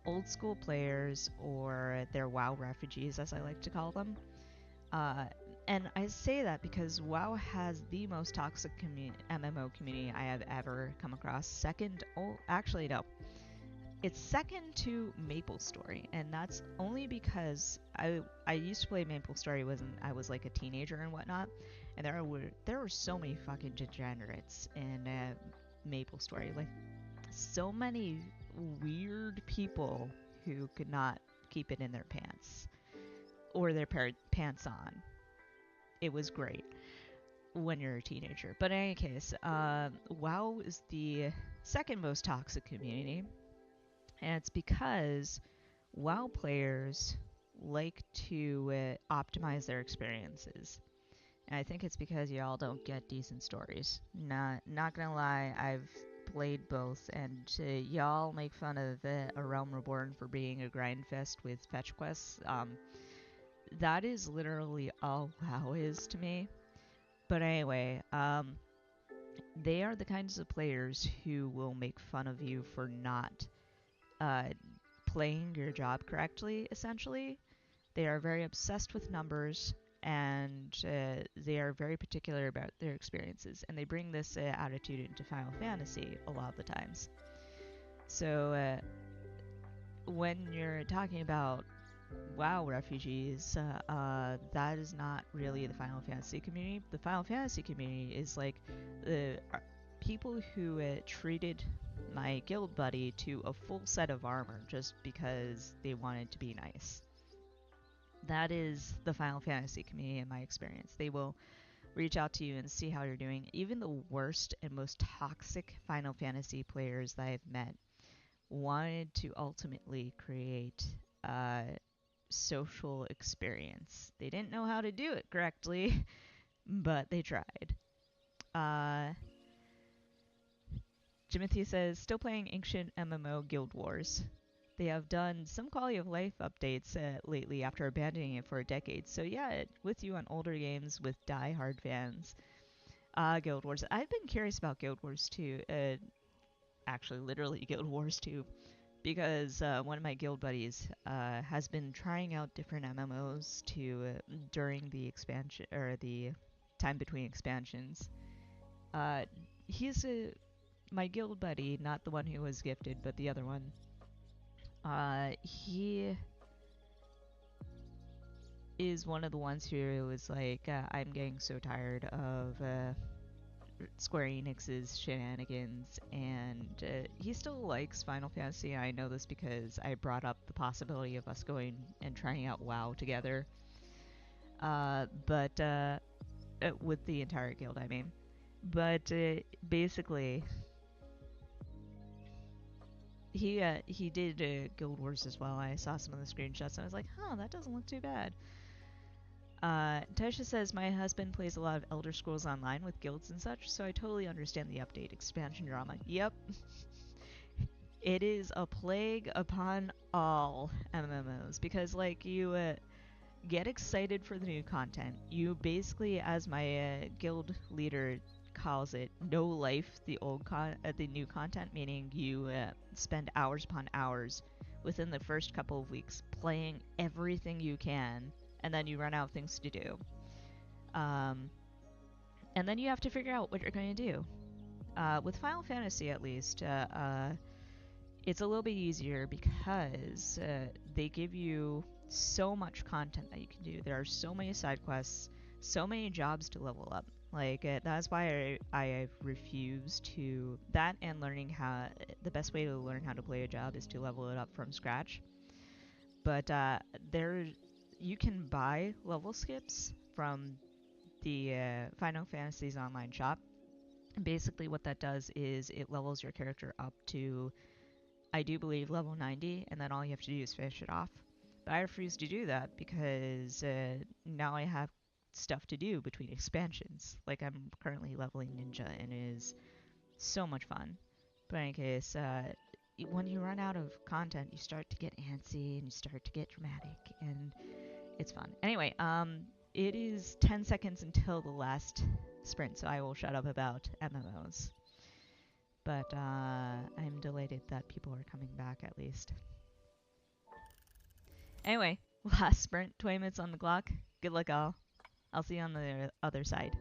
S1: old school players, or they're WoW refugees, as I like to call them. Uh, and I say that because WoW has the most toxic MMO community I have ever come across. Second, oh, actually, no. It's second to MapleStory, and that's only because I used to play MapleStory when I was like a teenager and whatnot, and there were so many fucking degenerates in MapleStory, like so many weird people who could not keep it in their pants or their pants on. It was great. when you're a teenager. But in any case, WoW is the second most toxic community, and it's because WoW players like to optimize their experiences. And I think it's because y'all don't get decent stories. Not gonna lie, I've played both, and y'all make fun of A Realm Reborn for being a grind fest with fetch quests. That is literally all WoW is to me. But anyway, they are the kinds of players who will make fun of you for not uh, playing your job correctly, essentially. They are very obsessed with numbers, and they are very particular about their experiences, and they bring this attitude into Final Fantasy a lot of the times. So when you're talking about WoW refugees, that is not really the Final Fantasy community. The Final Fantasy community is like the people who treated my guild buddy to a full set of armor just because they wanted to be nice. That is the Final Fantasy community in my experience. They will reach out to you and see how you're doing. Even the worst and most toxic Final Fantasy players that I've met wanted to ultimately create a social experience. They didn't know how to do it correctly, but they tried. Jimothy says, still playing ancient MMO Guild Wars. They have done some quality of life updates lately after abandoning it for a decade. So yeah, with you on older games with die-hard fans. Guild Wars. I've been curious about Guild Wars 2. Actually, literally Guild Wars 2. Because one of my guild buddies has been trying out different MMOs during the expansion or the time between expansions. He's my guild buddy, not the one who was gifted, but the other one. He is one of the ones who was like, I'm getting so tired of Square Enix's shenanigans, and he still likes Final Fantasy. I know this because I brought up the possibility of us going and trying out WoW together. But with the entire guild, I mean. But basically, he did Guild Wars as well. I saw some of the screenshots and I was like, huh, that doesn't look too bad. Taisha says, my husband plays a lot of Elder Scrolls Online with guilds and such, so I totally understand the update expansion drama. Yep. It is a plague upon all MMOs because, like, you get excited for the new content. You basically, as my guild leader calls it, no life the new content, meaning you spend hours upon hours within the first couple of weeks playing everything you can, and then you run out of things to do. And then you have to figure out what you're going to do. With Final Fantasy, at least, it's a little bit easier because they give you so much content that you can do. There are so many side quests, so many jobs to level up. Like, that's why I refuse to... That and learning how... The best way to learn how to play a job is to level it up from scratch. But you can buy level skips from the Final Fantasy's online shop. And basically what that does is it levels your character up to, I do believe, level 90, and then all you have to do is finish it off. But I refuse to do that because now I have stuff to do between expansions. Like, I'm currently leveling Ninja, and it is so much fun. But in any case, when you run out of content, you start to get antsy, and you start to get dramatic, and it's fun. Anyway, it is 10 seconds until the last sprint, so I will shut up about MMOs. But I'm delighted that people are coming back at least. Anyway, last sprint, 20 minutes on the clock. Good luck, all. I'll see you on the other side.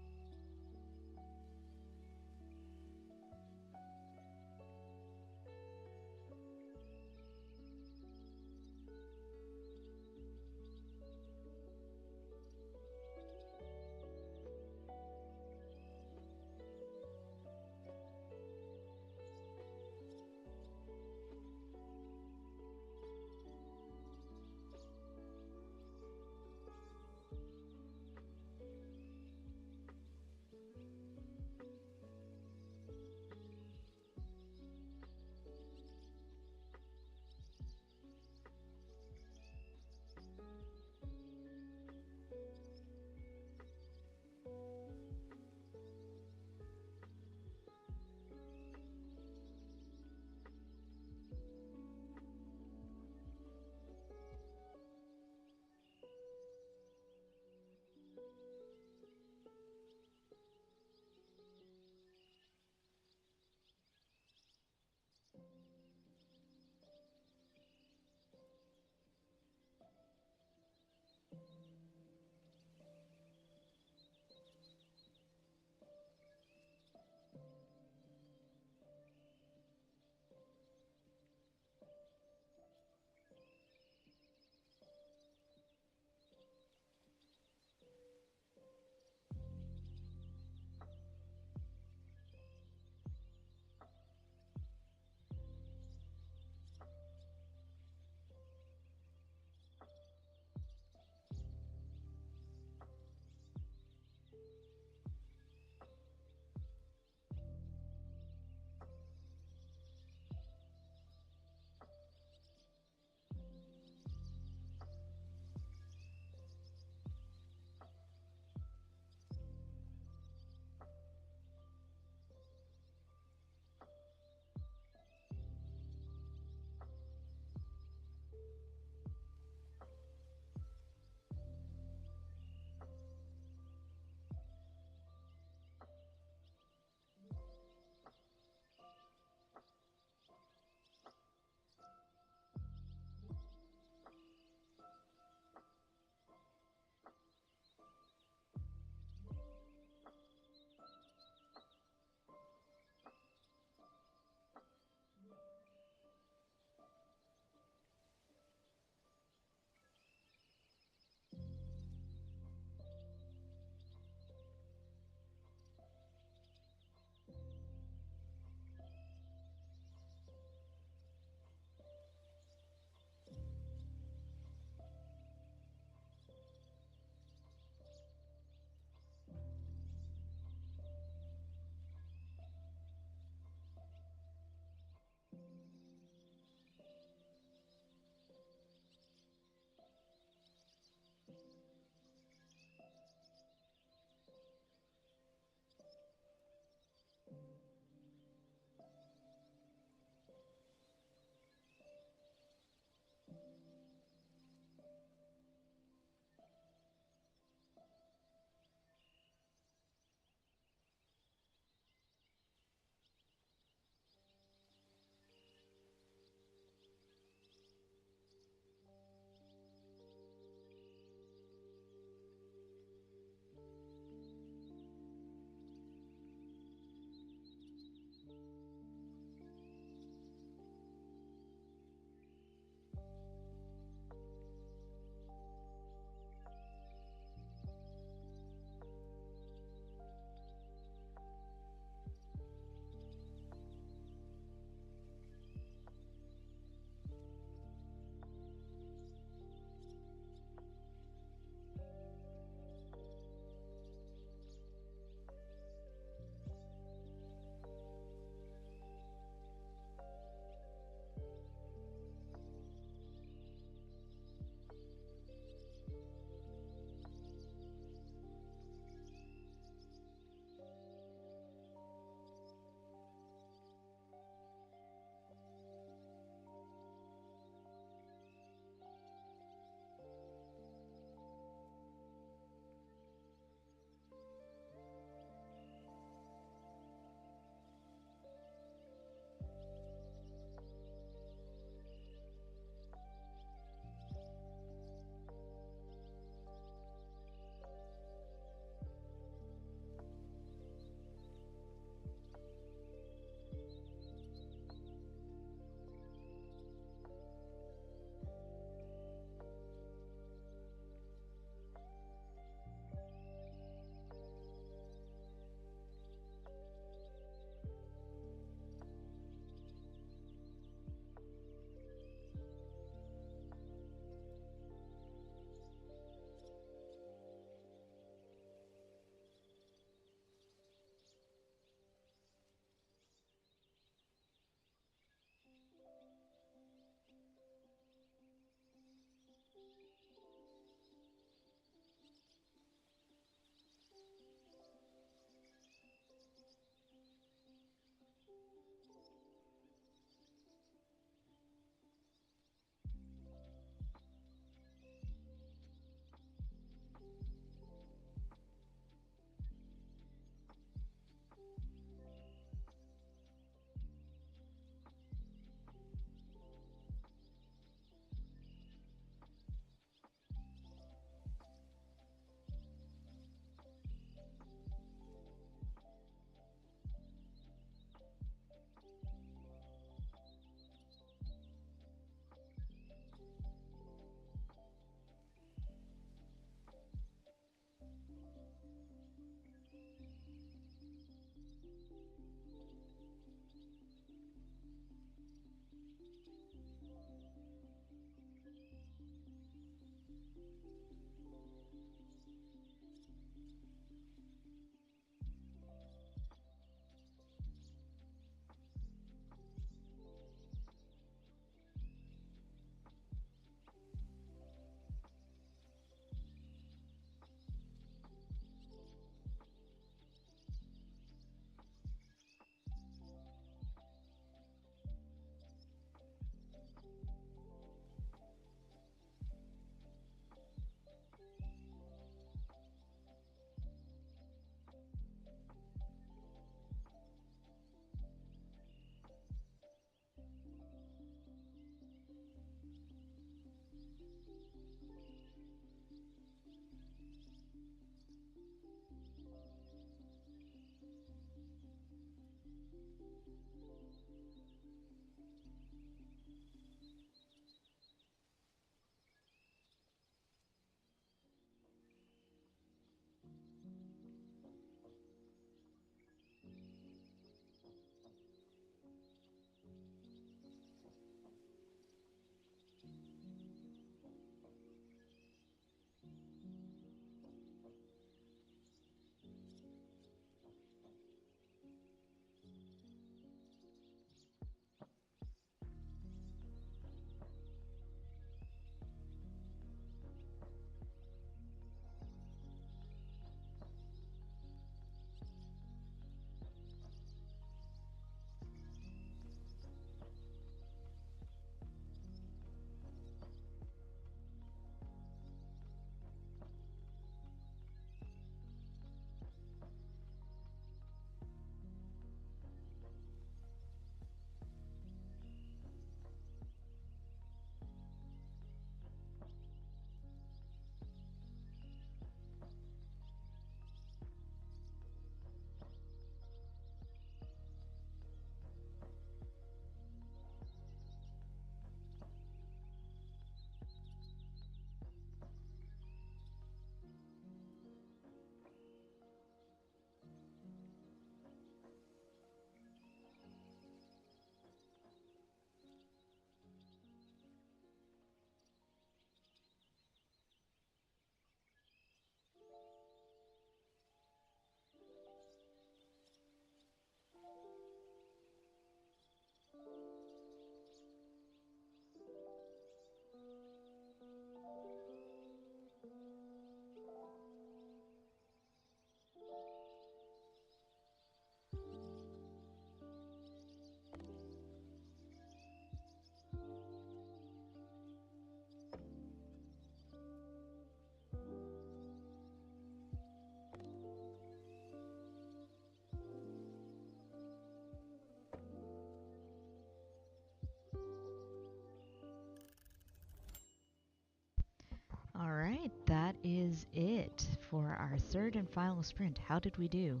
S1: All right, that is it for our third and final sprint. How did we do?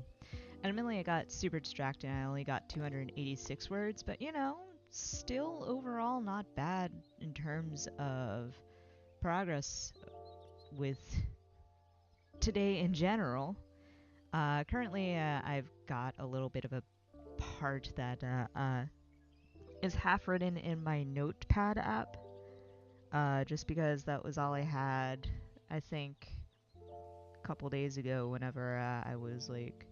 S1: Admittedly, I got super distracted and I only got 286 words, but still overall not bad in terms of progress with today in general. Currently, I've got a little bit of a part that is half written in my notepad app, just because that was all I had, I think, a couple days ago whenever I was like,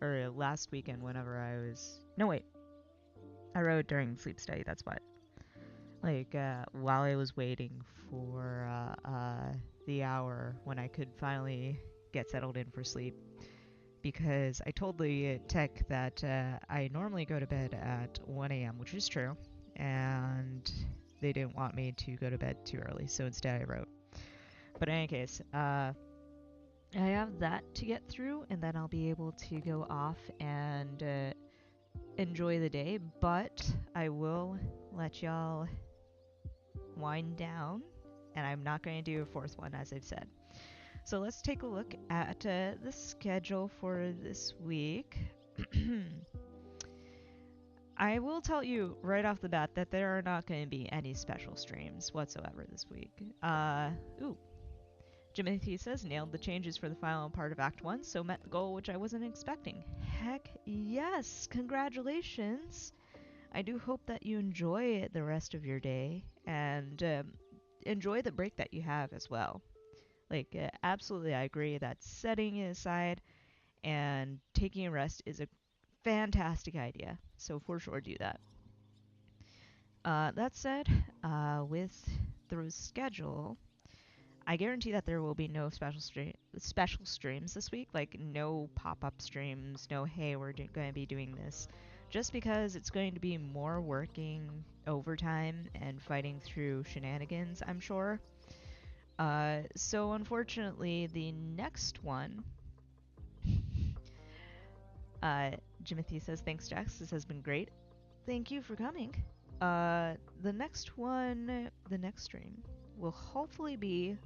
S1: or last weekend whenever I was, no wait, I wrote during sleep study, that's what. Like, while I was waiting for the hour when I could finally get settled in for sleep. Because I told the tech that I normally go to bed at 1 a.m., which is true, and they didn't want me to go to bed too early, so instead I wrote. But in any case, I have that to get through, and then I'll be able to go off and enjoy the day, but I will let y'all wind down, and I'm not going to do a fourth one, as I've said. So let's take a look at the schedule for this week. I will tell you right off the bat that there are not going to be any special streams whatsoever this week. Ooh, Jimothy says, nailed the changes for the final part of Act 1, so met the goal which I wasn't expecting. Heck yes! Congratulations! I do hope that you enjoy the rest of your day and enjoy the break that you have as well. Like, absolutely, I agree that setting it aside and taking a rest is a fantastic idea. So, for sure, do that. That said, with the schedule, I guarantee that there will be no special streams this week, like no pop-up streams, no hey, we're going to be doing this. Just because it's going to be more working overtime and fighting through shenanigans, I'm sure. So unfortunately, the next one, uh, Jimothy says, thanks, Jax. This has been great. Thank you for coming. The next one, the next stream, will hopefully be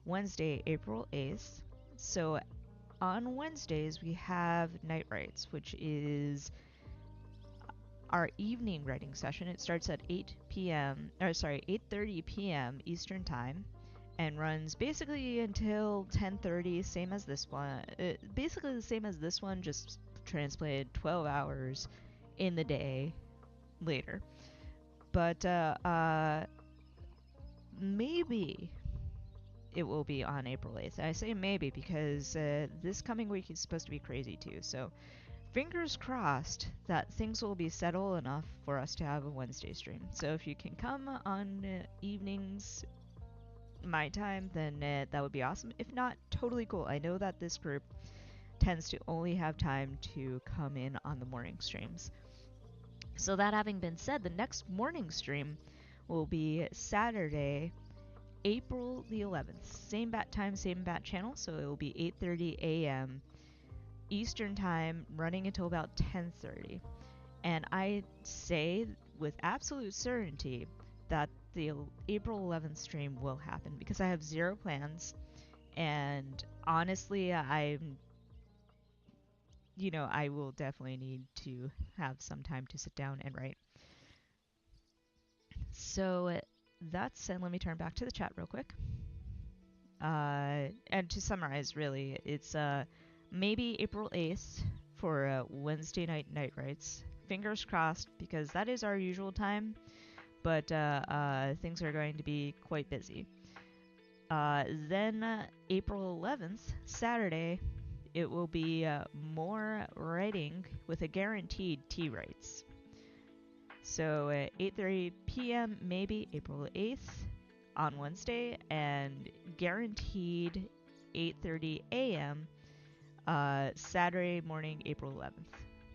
S1: Wednesday, April 8th. So on Wednesdays, we have Night Writes, which is our evening writing session. It starts at 8 p.m. or sorry, 8:30 p.m. Eastern Time and runs basically until 10:30, same as this one. Basically the same as this one, just translated 12 hours in the day later. But maybe it will be on April 8th. I say maybe because this coming week is supposed to be crazy too. So fingers crossed that things will be settled enough for us to have a Wednesday stream. So if you can come on evenings, my time, then that would be awesome. If not, totally cool. I know that this group tends to only have time to come in on the morning streams. So that having been said, the next morning stream will be Saturday, April the 11th. Same bat time, same bat channel, so it will be 8:30 a.m. Eastern Time, running until about 10:30. And I say with absolute certainty that the April 11th stream will happen because I have zero plans. And honestly, I will definitely need to have some time to sit down and write. So that said, let me turn back to the chat real quick. And to summarize, really, it's maybe April 8th for Wednesday night writes. Fingers crossed, because that is our usual time, but things are going to be quite busy. Then April 11th, Saturday, it will be more writing with a guaranteed tea writes. So 8:30 p.m. maybe April 8th on Wednesday, and guaranteed 8:30 a.m. Saturday morning, April 11th.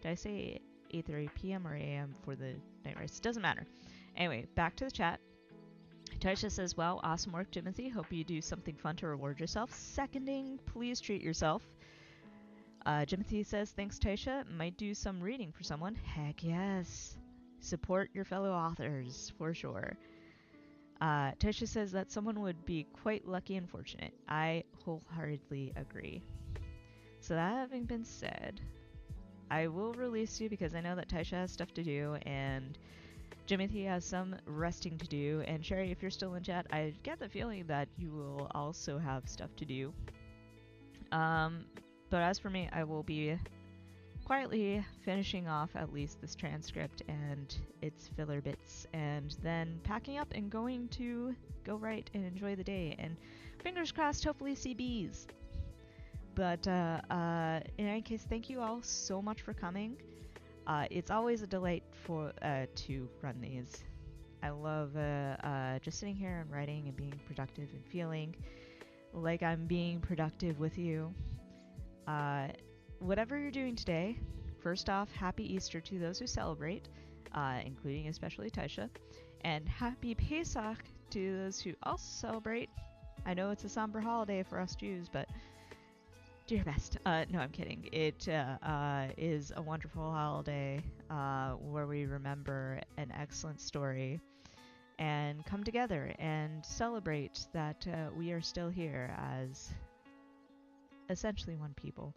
S1: Did I say 8:30 p.m. or a.m. for the night race? Doesn't matter. Anyway, back to the chat. Taisha says, wow, awesome work, Timothy. Hope you do something fun to reward yourself. Seconding, please treat yourself. Timothy says, thanks, Taisha. Might do some reading for someone. Heck yes. Support your fellow authors, for sure. Taisha says that someone would be quite lucky and fortunate. I wholeheartedly agree. So that having been said, I will release you because I know that Taisha has stuff to do and Jimothy has some resting to do. And Sherry, if you're still in chat, I get the feeling that you will also have stuff to do. But as for me, I will be quietly finishing off at least this transcript and its filler bits, and then packing up and going to go write and enjoy the day, and fingers crossed, hopefully see bees. But in any case, thank you all so much for coming. It's always a delight to run these. I love just sitting here and writing and being productive and feeling like I'm being productive with you. Whatever you're doing today, first off, happy Easter to those who celebrate, including especially Taisha, and happy Pesach to those who also celebrate. I know it's a somber holiday for us Jews, but do your best. No, I'm kidding. It is a wonderful holiday where we remember an excellent story and come together and celebrate that we are still here as essentially one people.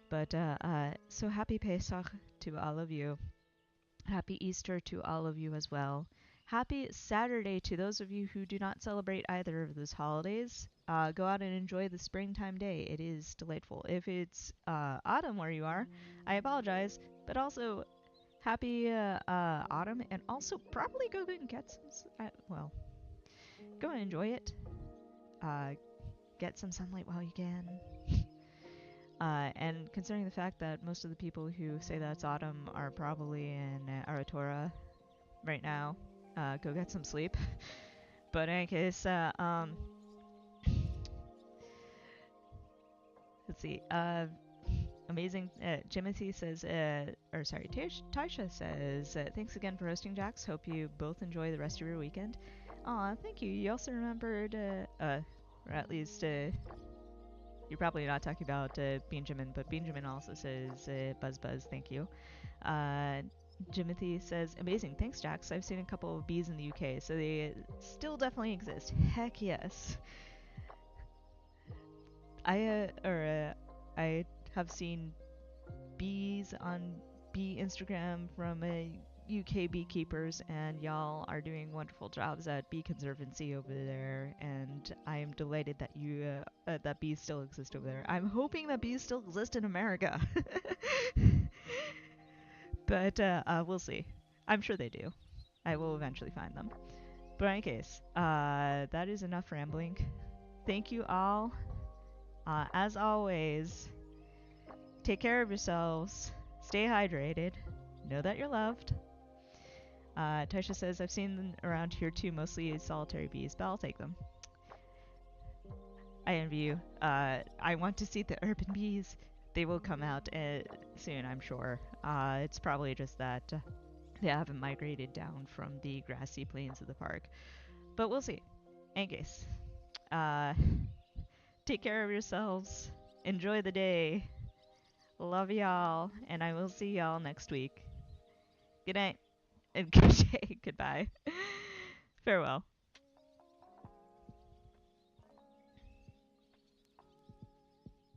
S1: But so happy Pesach to all of you. Happy Easter to all of you as well. Happy Saturday to those of you who do not celebrate either of those holidays. Go out and enjoy the springtime day. It is delightful. If it's autumn where you are, I apologize, but also happy autumn, and also probably go and get some. Well, go and enjoy it. Uh, get some sunlight while you can. And considering the fact that most of the people who say that it's autumn are probably in Aratora right now, go get some sleep. But in any case, let's see. Amazing. Jimothy says, Taisha says, thanks again for hosting, Jax. Hope you both enjoy the rest of your weekend. Aw, thank you. You also remembered, or at least, you're probably not talking about Benjamin, but Benjamin also says, buzz buzz, thank you. Jimothy says, amazing, thanks, Jax. I've seen a couple of bees in the UK, so they still definitely exist. Heck yes. I have seen bees on bee Instagram from UK beekeepers, and y'all are doing wonderful jobs at Bee Conservancy over there. And I am delighted that that bees still exist over there. I'm hoping that bees still exist in America, but we'll see. I'm sure they do. I will eventually find them. But in any case, that is enough rambling. Thank you all. As always, take care of yourselves. Stay hydrated. Know that you're loved. Taisha says, I've seen them around here too, mostly solitary bees, but I'll take them. I envy you. I want to see the urban bees. They will come out soon, I'm sure. It's probably just that they haven't migrated down from the grassy plains of the park. But we'll see. In case. Take care of yourselves. Enjoy the day. Love y'all, and I will see y'all next week. Good night, and good day. Goodbye. Farewell.